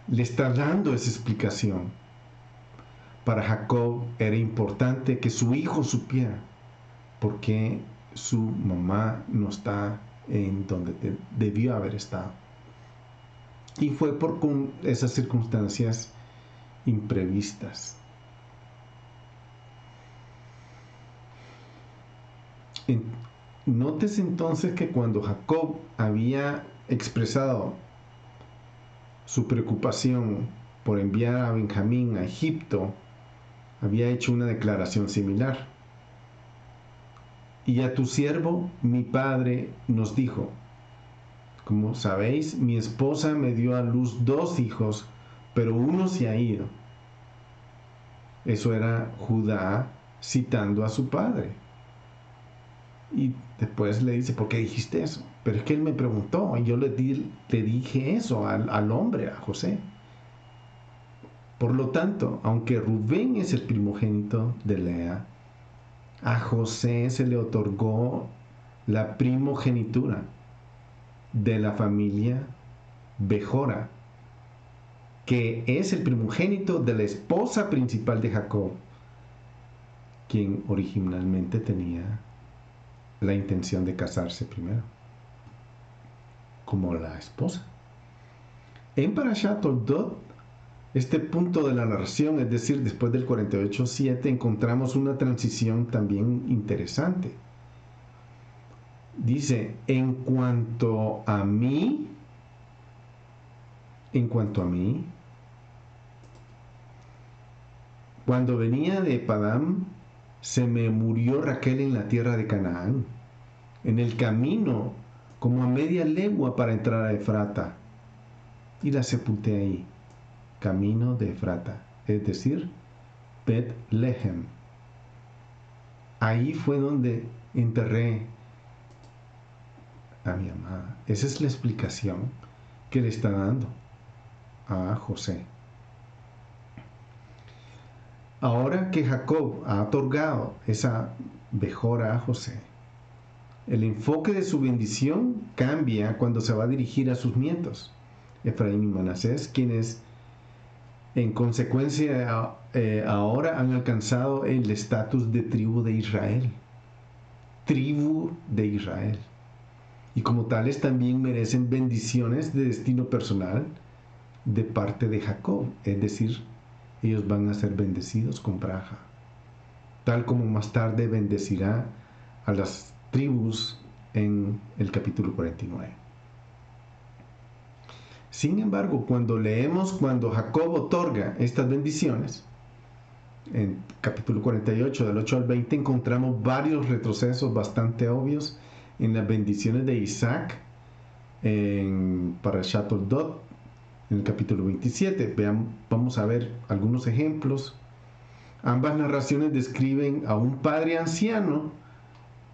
Le está dando esa explicación. Para Jacob era importante que su hijo supiera por qué su mamá no está en donde debió haber estado. Y fue por esas circunstancias imprevistas. Notes entonces que cuando Jacob había expresado su preocupación por enviar a Benjamín a Egipto, había hecho una declaración similar. Y a tu siervo, mi padre, nos dijo, como sabéis, mi esposa me dio a luz 2 hijos, pero uno se ha ido. Eso era Judá citando a su padre. Y después le dice, ¿por qué dijiste eso? Pero es que él me preguntó y yo le dije eso al hombre, a José. Por lo tanto, aunque Rubén es el primogénito de Lea, a José se le otorgó la primogenitura de la familia Bejora, que es el primogénito de la esposa principal de Jacob, quien originalmente tenía la intención de casarse primero, como la esposa. En Parashat Toldot, este punto de la narración, es decir, después del 48:7, encontramos una transición también interesante. Dice, en cuanto a mí, cuando venía de Padán, se me murió Raquel en la tierra de Canaán, en el camino, como a media legua para entrar a Efrata, y la sepulté ahí, camino de Efrata, es decir, Bet-Lehem. Ahí fue donde enterré a mi amada. Esa es la explicación que le está dando a José. Ahora que Jacob ha otorgado esa Bejora a José, el enfoque de su bendición cambia cuando se va a dirigir a sus nietos, Efraín y Manasés, quienes en consecuencia ahora han alcanzado el estatus de tribu de Israel. Tribu de Israel. Y como tales también merecen bendiciones de destino personal de parte de Jacob, es decir, ellos van a ser bendecidos con braja, tal como más tarde bendecirá a las tribus en el capítulo 49. Sin embargo, cuando leemos cuando Jacob otorga estas bendiciones, en capítulo 48, del 8 al 20, encontramos varios retrocesos bastante obvios en las bendiciones de Isaac, en Parashat Toldot, en el capítulo 27. Vamos a ver algunos ejemplos. Ambas narraciones describen a un padre anciano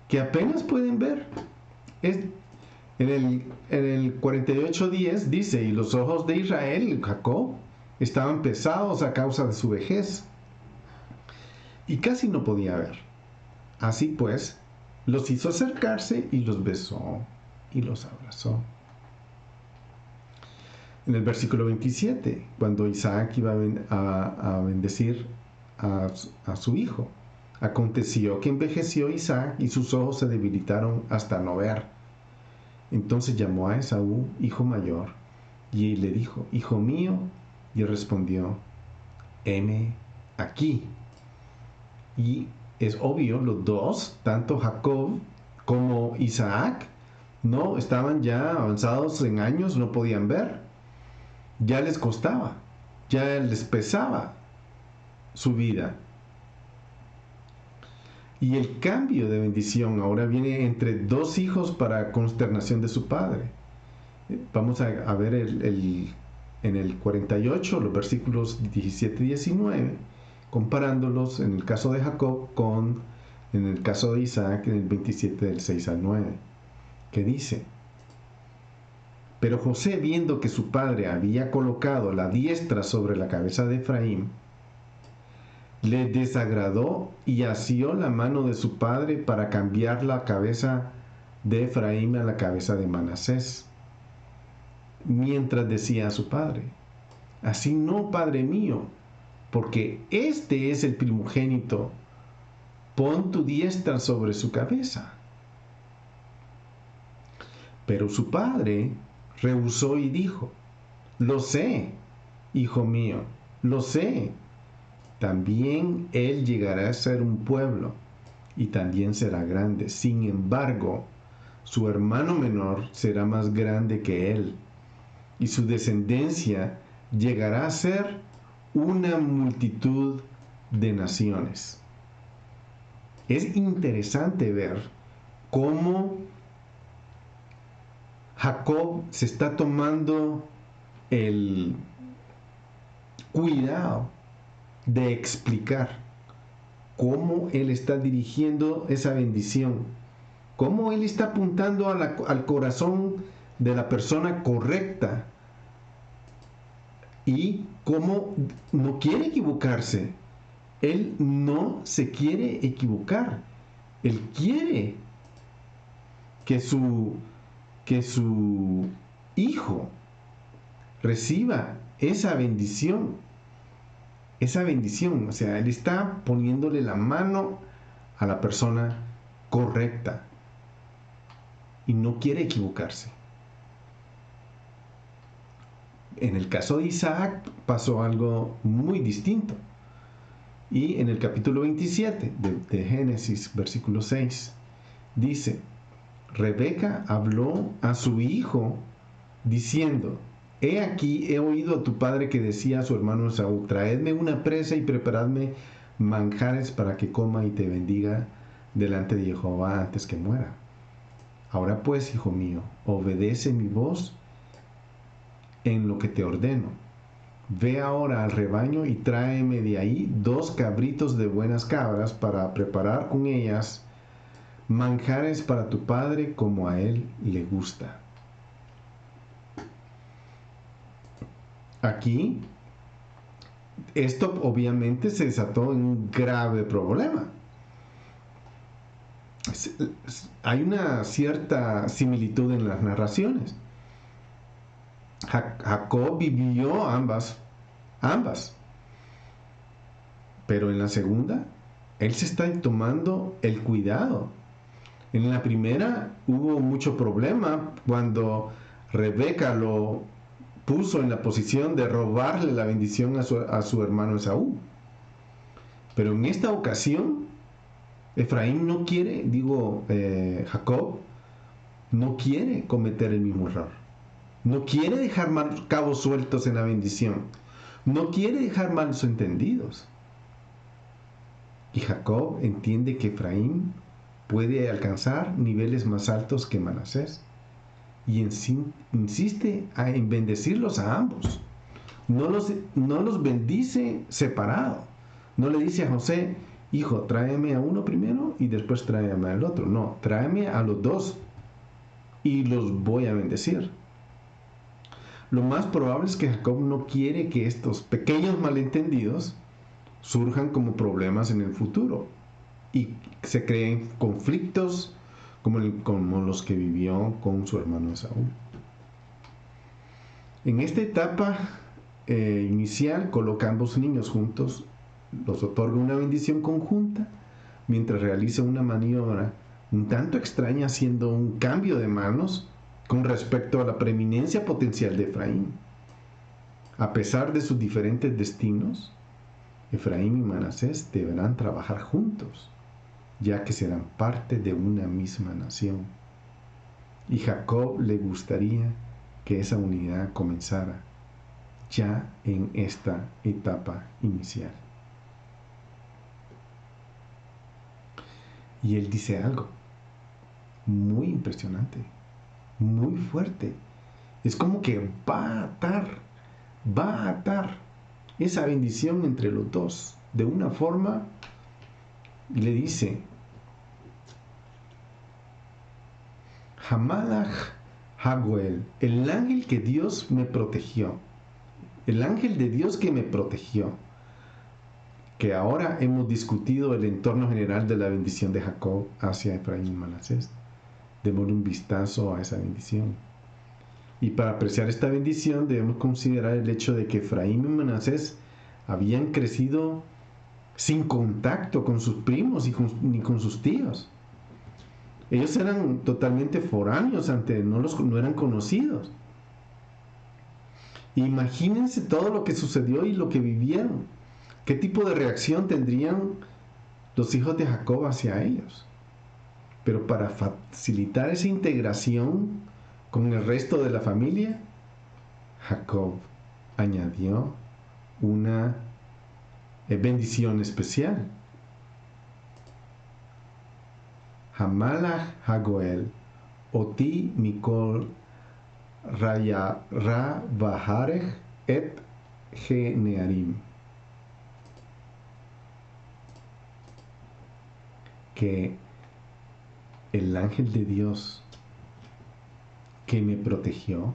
que apenas pueden ver. En el 48:10 dice, y los ojos de Israel, Jacob, estaban pesados a causa de su vejez, y casi no podía ver. Así pues, los hizo acercarse y los besó y los abrazó. En el versículo 27, cuando Isaac iba a bendecir a su hijo, aconteció que envejeció Isaac y sus ojos se debilitaron hasta no ver. Entonces llamó a Esaú, hijo mayor, y le dijo, hijo mío, y él respondió, heme aquí. Y es obvio, los dos, tanto Jacob como Isaac, no estaban ya avanzados en años, no podían ver. Ya les costaba, ya les pesaba su vida. Y el cambio de bendición ahora viene entre 2 hijos para consternación de su padre. Vamos a ver en el 48, los versículos 17 y 19, comparándolos en el caso de Jacob con en el caso de Isaac, en el 27 del 6 al 9, que dice, pero José, viendo que su padre había colocado la diestra sobre la cabeza de Efraín, le desagradó y asió la mano de su padre para cambiar la cabeza de Efraín a la cabeza de Manasés, mientras decía a su padre, así no, padre mío, porque este es el primogénito, pon tu diestra sobre su cabeza. Pero su padre rehusó y dijo: lo sé, hijo mío, lo sé. También él llegará a ser un pueblo y también será grande. Sin embargo, su hermano menor será más grande que él y su descendencia llegará a ser una multitud de naciones. Es interesante ver cómo Jacob se está tomando el cuidado de explicar cómo él está dirigiendo esa bendición, cómo él está apuntando al corazón de la persona correcta y cómo no quiere equivocarse. Él no se quiere equivocar. Él quiere que su hijo reciba esa bendición. Esa bendición, o sea, él está poniéndole la mano a la persona correcta y no quiere equivocarse. En el caso de Isaac pasó algo muy distinto. Y en el capítulo 27 de Génesis, versículo 6, dice: Rebeca habló a su hijo diciendo: He aquí, he oído a tu padre que decía a su hermano Esaú: traedme una presa y preparadme manjares para que coma y te bendiga delante de Jehová antes que muera. Ahora pues, hijo mío, obedece mi voz en lo que te ordeno. Ve ahora al rebaño y tráeme de ahí 2 cabritos de buenas cabras para preparar con ellas manjares para tu padre como a él le gusta. Aquí, esto obviamente se desató en un grave problema. Hay una cierta similitud en las narraciones. Jacob vivió ambas, pero en la segunda, él se está tomando el cuidado. En la primera hubo mucho problema cuando Rebeca lo puso en la posición de robarle la bendición a su hermano Esaú. Pero en esta ocasión, Efraín no quiere, Jacob no quiere cometer el mismo error. No quiere dejar cabos sueltos en la bendición. No quiere dejar malos entendidos. Y Jacob entiende que Efraín puede alcanzar niveles más altos que Manasés. Y insiste en bendecirlos a ambos. No los bendice separado. No le dice a José: hijo, tráeme a uno primero y después tráeme al otro. No, tráeme a los dos y los voy a bendecir. Lo más probable es que Jacob no quiere que estos pequeños malentendidos surjan como problemas en el futuro y se creen conflictos como los que vivió con su hermano Esaú. En esta etapa inicial coloca a ambos niños juntos, los otorga una bendición conjunta mientras realiza una maniobra un tanto extraña, haciendo un cambio de manos con respecto a la preeminencia potencial de Efraín. A pesar de sus diferentes destinos, Efraín y Manasés deberán trabajar juntos, ya que serán parte de una misma nación. Y Jacob le gustaría que esa unidad comenzara ya en esta etapa inicial. Y él dice algo muy impresionante, muy fuerte. Es como que va a atar esa bendición entre los dos de una forma. Y le dice: Hamalach Hagoel, el ángel que Dios me protegió, el ángel de Dios que me protegió. Que ahora hemos discutido el entorno general de la bendición de Jacob hacia Efraín y Manasés. Démosle un vistazo a esa bendición. Y para apreciar esta bendición debemos considerar el hecho de que Efraín y Manasés habían crecido sin contacto con sus primos ni con sus tíos. Ellos eran totalmente foráneos, no eran conocidos. Imagínense todo lo que sucedió y lo que vivieron. ¿Qué tipo de reacción tendrían los hijos de Jacob hacia ellos? Pero para facilitar esa integración con el resto de la familia, Jacob añadió una bendición especial. Hamalach Hagoel, Oti Mikol Raya Ra Baharech et Genearim. Que el ángel de Dios que me protegió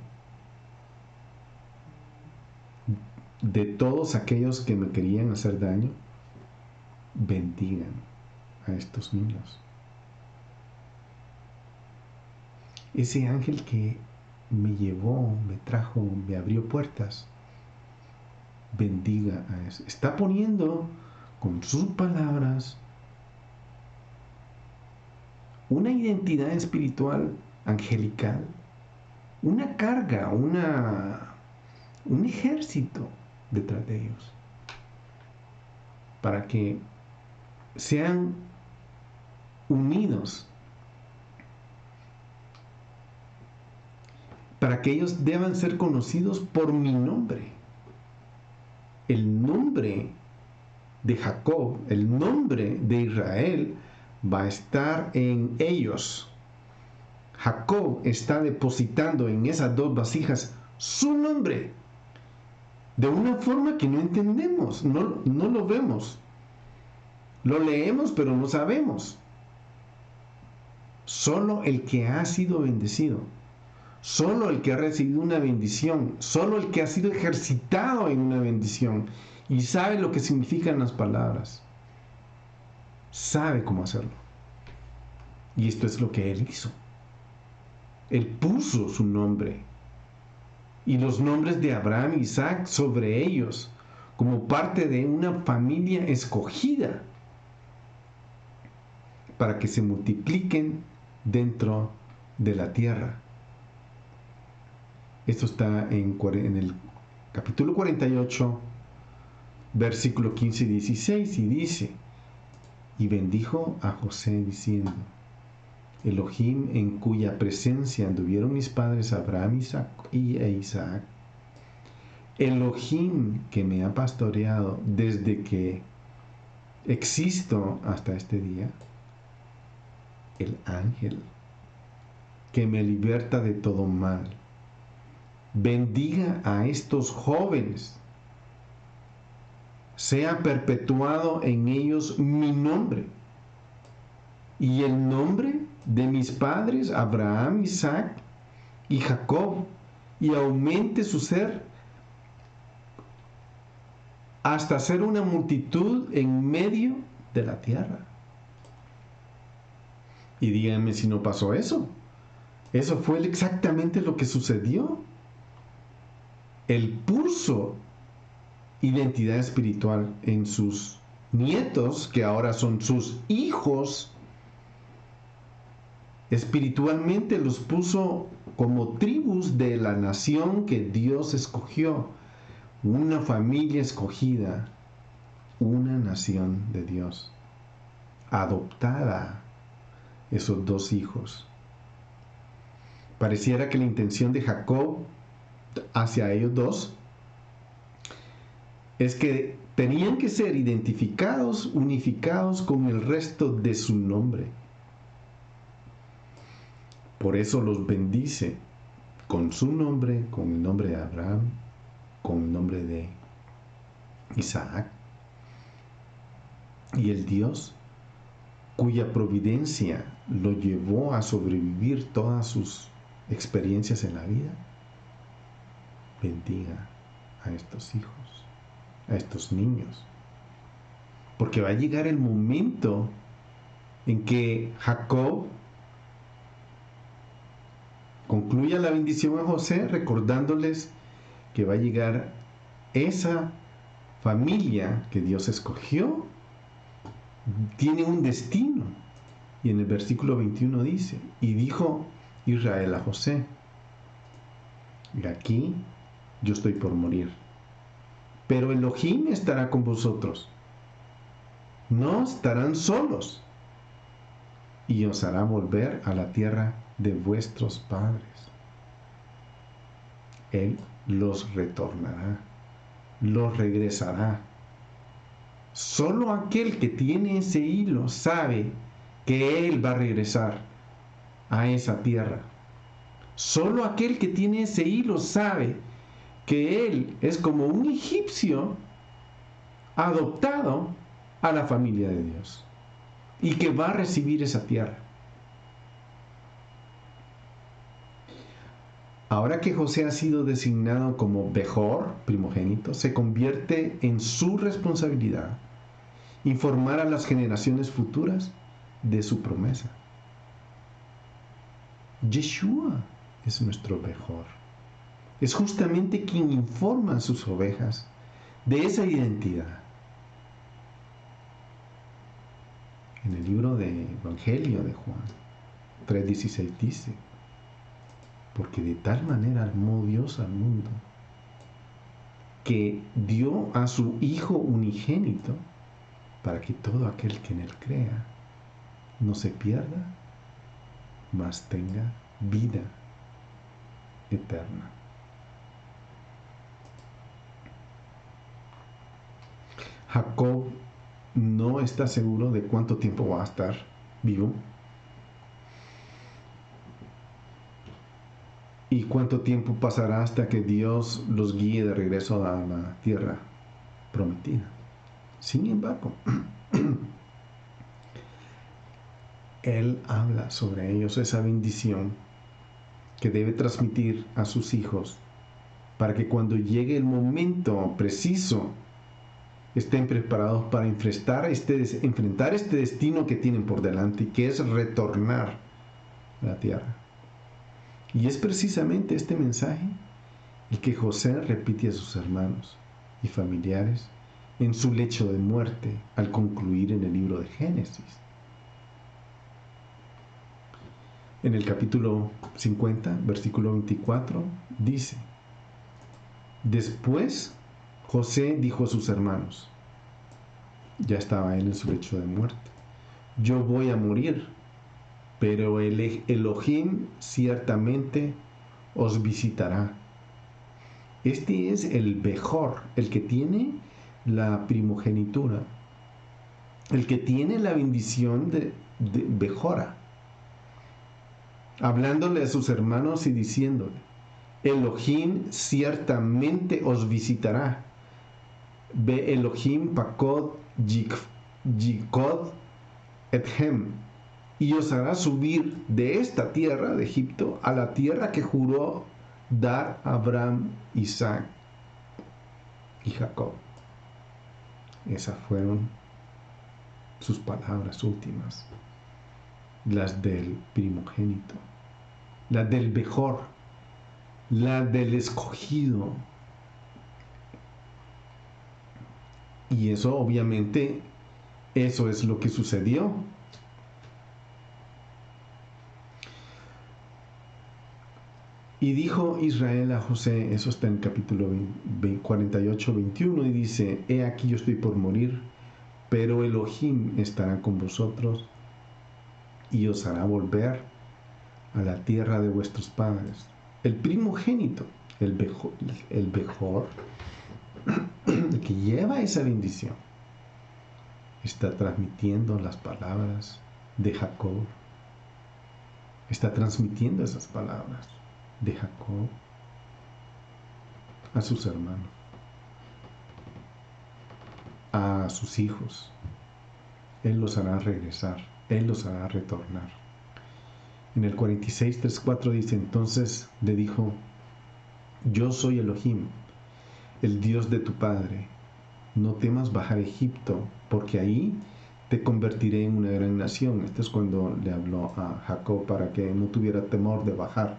de todos aquellos que me querían hacer daño, bendigan a estos niños. Ese ángel que me llevó, me trajo, me abrió puertas, bendiga a eso. Está poniendo con sus palabras una identidad espiritual angelical, una carga, un ejército detrás de ellos, para que sean unidos, para que ellos deban ser conocidos por mi nombre. El nombre de Jacob, el nombre de Israel, va a estar en ellos. Jacob está depositando en esas dos vasijas su nombre, de una forma que no entendemos, no lo vemos. Lo leemos, pero no sabemos. Solo el que ha sido bendecido, solo el que ha recibido una bendición, solo el que ha sido ejercitado en una bendición y sabe lo que significan las palabras, sabe cómo hacerlo. Y esto es lo que él hizo. Él puso su nombre y los nombres de Abraham y Isaac sobre ellos como parte de una familia escogida para que se multipliquen dentro de la tierra. Esto está en el capítulo 48, versículo 15 y 16, y dice: y bendijo a José diciendo: Elohim, en cuya presencia anduvieron mis padres Abraham e Isaac, Elohim que me ha pastoreado desde que existo hasta este día, el ángel que me liberta de todo mal, bendiga a estos jóvenes, sea perpetuado en ellos mi nombre y el nombre de mis padres Abraham, Isaac y Jacob, y aumente su ser hasta ser una multitud en medio de la tierra. Y díganme si no pasó eso. Eso fue exactamente lo que sucedió. Él puso identidad espiritual en sus nietos, que ahora son sus hijos. Espiritualmente los puso como tribus de la nación que Dios escogió, una familia escogida, una nación de Dios, adoptada, esos dos hijos. Pareciera que la intención de Jacob hacia ellos dos es que tenían que ser identificados, unificados con el resto de su nombre. Por eso los bendice con su nombre, con el nombre de Abraham, con el nombre de Isaac. Y el Dios cuya providencia lo llevó a sobrevivir todas sus experiencias en la vida, bendiga a estos hijos, a estos niños. Porque va a llegar el momento en que Jacob concluya la bendición a José, recordándoles que va a llegar esa familia que Dios escogió, tiene un destino, Y en el versículo 21 dice, y dijo Israel a José, y aquí yo estoy por morir, pero Elohim estará con vosotros, no estarán solos, y os hará volver a la tierra de vuestros padres. Él los retornará, los regresará. Solo aquel que tiene ese hilo sabe que Él va a regresar a esa tierra. Solo aquel que tiene ese hilo sabe que Él es como un egipcio adoptado a la familia de Dios y que va a recibir esa tierra. Ahora que José ha sido designado como Bejor, primogénito, se convierte en su responsabilidad informar a las generaciones futuras de su promesa. Yeshua es nuestro Bejor. Es justamente quien informa a sus ovejas de esa identidad. En el libro de Evangelio de Juan 3:16 dice, porque de tal manera amó Dios al mundo, que dio a su Hijo unigénito, para que todo aquel que en Él crea no se pierda, mas tenga vida eterna. Jacob no está seguro de cuánto tiempo va a estar vivo y cuánto tiempo pasará hasta que Dios los guíe de regreso a la tierra prometida. Sin embargo, Él habla sobre ellos esa bendición que debe transmitir a sus hijos para que cuando llegue el momento preciso estén preparados para enfrentar este destino que tienen por delante, que es retornar a la tierra. Y es precisamente este mensaje el que José repite a sus hermanos y familiares en su lecho de muerte al concluir en el libro de Génesis. En el capítulo 50, versículo 24, dice, después José dijo a sus hermanos, ya estaba él en su lecho de muerte, yo voy a morir, pero el Elohim ciertamente os visitará. Este es el Bejor, el que tiene la primogenitura, el que tiene la bendición de Bejora, hablándole a sus hermanos y diciéndole, Elohim ciertamente os visitará. Be Elohim pakod yikod ethem, y os hará subir de esta tierra de Egipto a la tierra que juró dar a Abraham, Isaac y Jacob. Esas fueron sus palabras últimas, las del primogénito, las del Bejor, las del escogido. Y eso obviamente, eso es lo que sucedió. Y dijo Israel a José, eso está en el capítulo 48, 21, y dice, he aquí yo estoy por morir, pero Elohim estará con vosotros y os hará volver a la tierra de vuestros padres. El primogénito, el Bejor, el que lleva esa bendición, está transmitiendo las palabras de Jacob, está transmitiendo esas palabras de Jacob a sus hermanos, a sus hijos. Él los hará regresar, Él los hará retornar. En el 46, 3, 4 dice, entonces le dijo, yo soy Elohim, el Dios de tu padre. No temas bajar a Egipto, porque ahí te convertiré en una gran nación. Esto es cuando le habló a Jacob para que no tuviera temor de bajar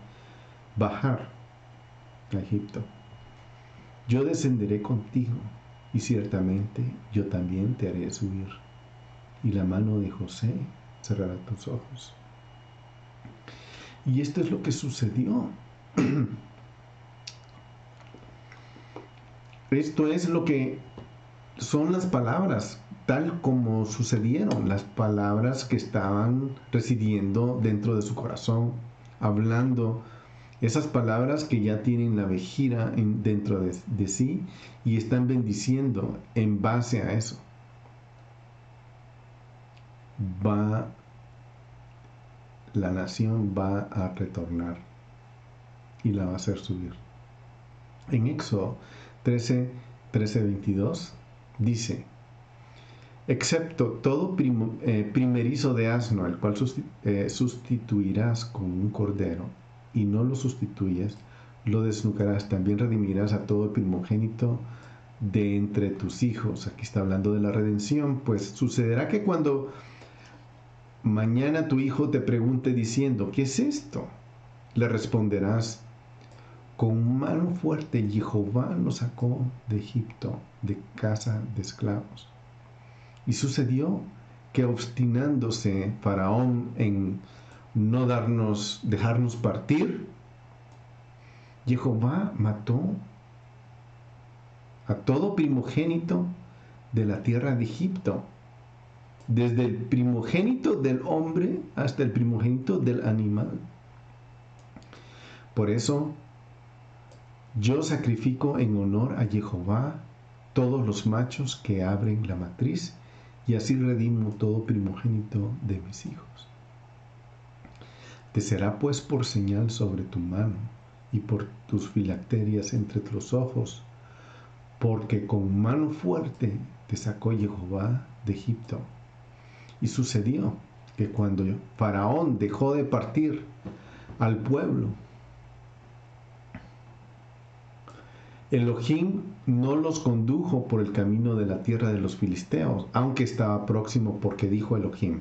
a Egipto. Yo descenderé contigo, y ciertamente yo también te haré subir. Y la mano de José cerrará tus ojos. Y esto es lo que sucedió. Esto es lo que son las palabras, tal como sucedieron, las palabras que estaban residiendo dentro de su corazón, hablando esas palabras que ya tienen la vejiga dentro de sí y están bendiciendo en base a eso. La nación va a retornar y la va a hacer subir. En Éxodo 13:22 dice: excepto todo primerizo de asno, el cual sustituirás con un cordero, y no lo sustituyes, lo desnucarás. También redimirás a todo primogénito de entre tus hijos. Aquí está hablando de la redención. Pues sucederá que cuando mañana tu hijo te pregunte diciendo: ¿qué es esto?, le responderás: con mano fuerte Jehová nos sacó de Egipto, de casa de esclavos. Y sucedió que, obstinándose Faraón en no dejarnos partir, Jehová mató a todo primogénito de la tierra de Egipto, desde el primogénito del hombre hasta el primogénito del animal. Por eso yo sacrifico en honor a Jehová todos los machos que abren la matriz, y así redimo todo primogénito de mis hijos. Te será pues por señal sobre tu mano y por tus filacterias entre tus ojos, porque con mano fuerte te sacó Jehová de Egipto. Y sucedió que cuando Faraón dejó de partir al pueblo, Elohim no los condujo por el camino de la tierra de los filisteos, aunque estaba próximo, porque dijo Elohim: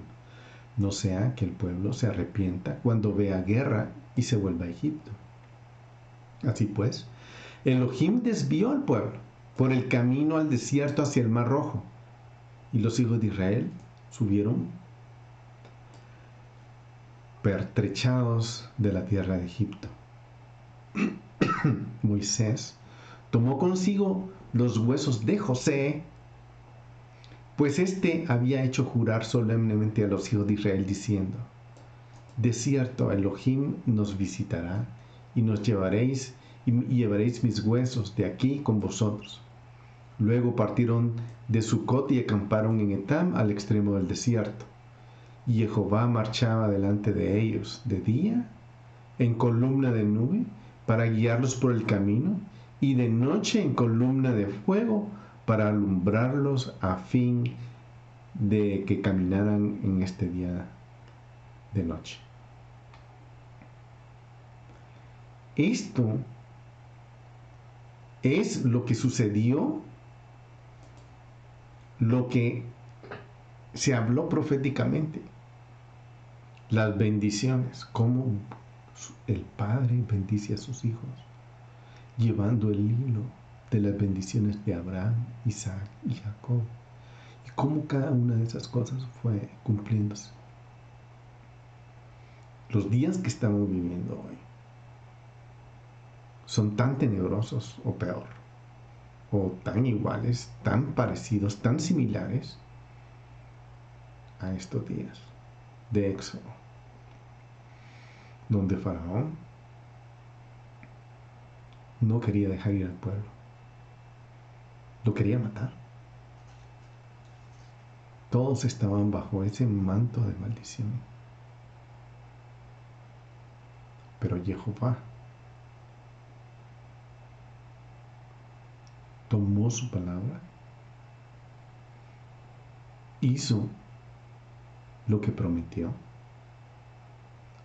no sea que el pueblo se arrepienta cuando vea guerra y se vuelva a Egipto. Así pues, Elohim desvió al pueblo por el camino al desierto hacia el Mar Rojo, y los hijos de Israel subieron pertrechados de la tierra de Egipto. Moisés tomó consigo los huesos de José, pues éste había hecho jurar solemnemente a los hijos de Israel diciendo: de cierto Elohim nos visitará, y nos llevaréis y llevaréis mis huesos de aquí con vosotros. Luego partieron de Sucot y acamparon en Etam, al extremo del desierto. Y Jehová marchaba delante de ellos de día en columna de nube para guiarlos por el camino, y de noche en columna de fuego para alumbrarlos, a fin de que caminaran en este día de noche. Esto es lo que sucedió, lo que se habló proféticamente. Las bendiciones, cómo el Padre bendice a sus hijos, llevando el hilo de las bendiciones de Abraham, Isaac y Jacob, y cómo cada una de esas cosas fue cumpliéndose. Los días que estamos viviendo hoy son tan tenebrosos, o peor, o tan iguales, tan parecidos, tan similares a estos días de Éxodo, donde Faraón no quería dejar ir al pueblo, lo quería matar. Todos estaban bajo ese manto de maldición. Pero Jehová tomó su palabra, hizo lo que prometió,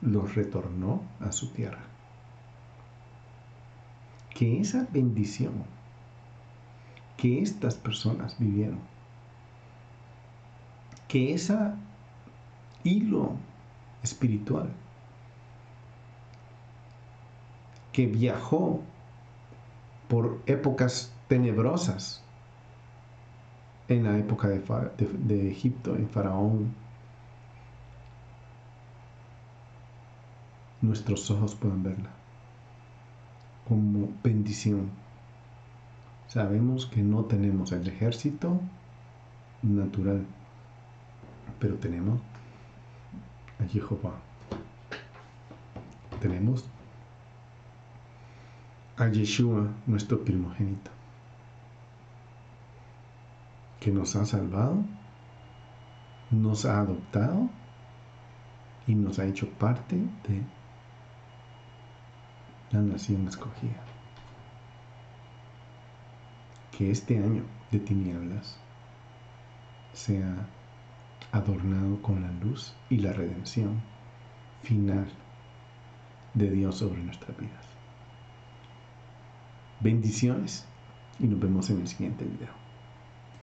los retornó a su tierra. Que esa bendición que estas personas vivieron, que ese hilo espiritual que viajó por épocas tenebrosas, en la época de Egipto, en Faraón, nuestros ojos puedan verla como bendición. Sabemos que no tenemos el ejército natural, pero tenemos a Jehová. Tenemos a Yeshua, nuestro primogénito, que nos ha salvado, nos ha adoptado y nos ha hecho parte de la nación escogida. Que este año de tinieblas sea adornado con la luz y la redención final de Dios sobre nuestras vidas. Bendiciones y nos vemos en el siguiente video.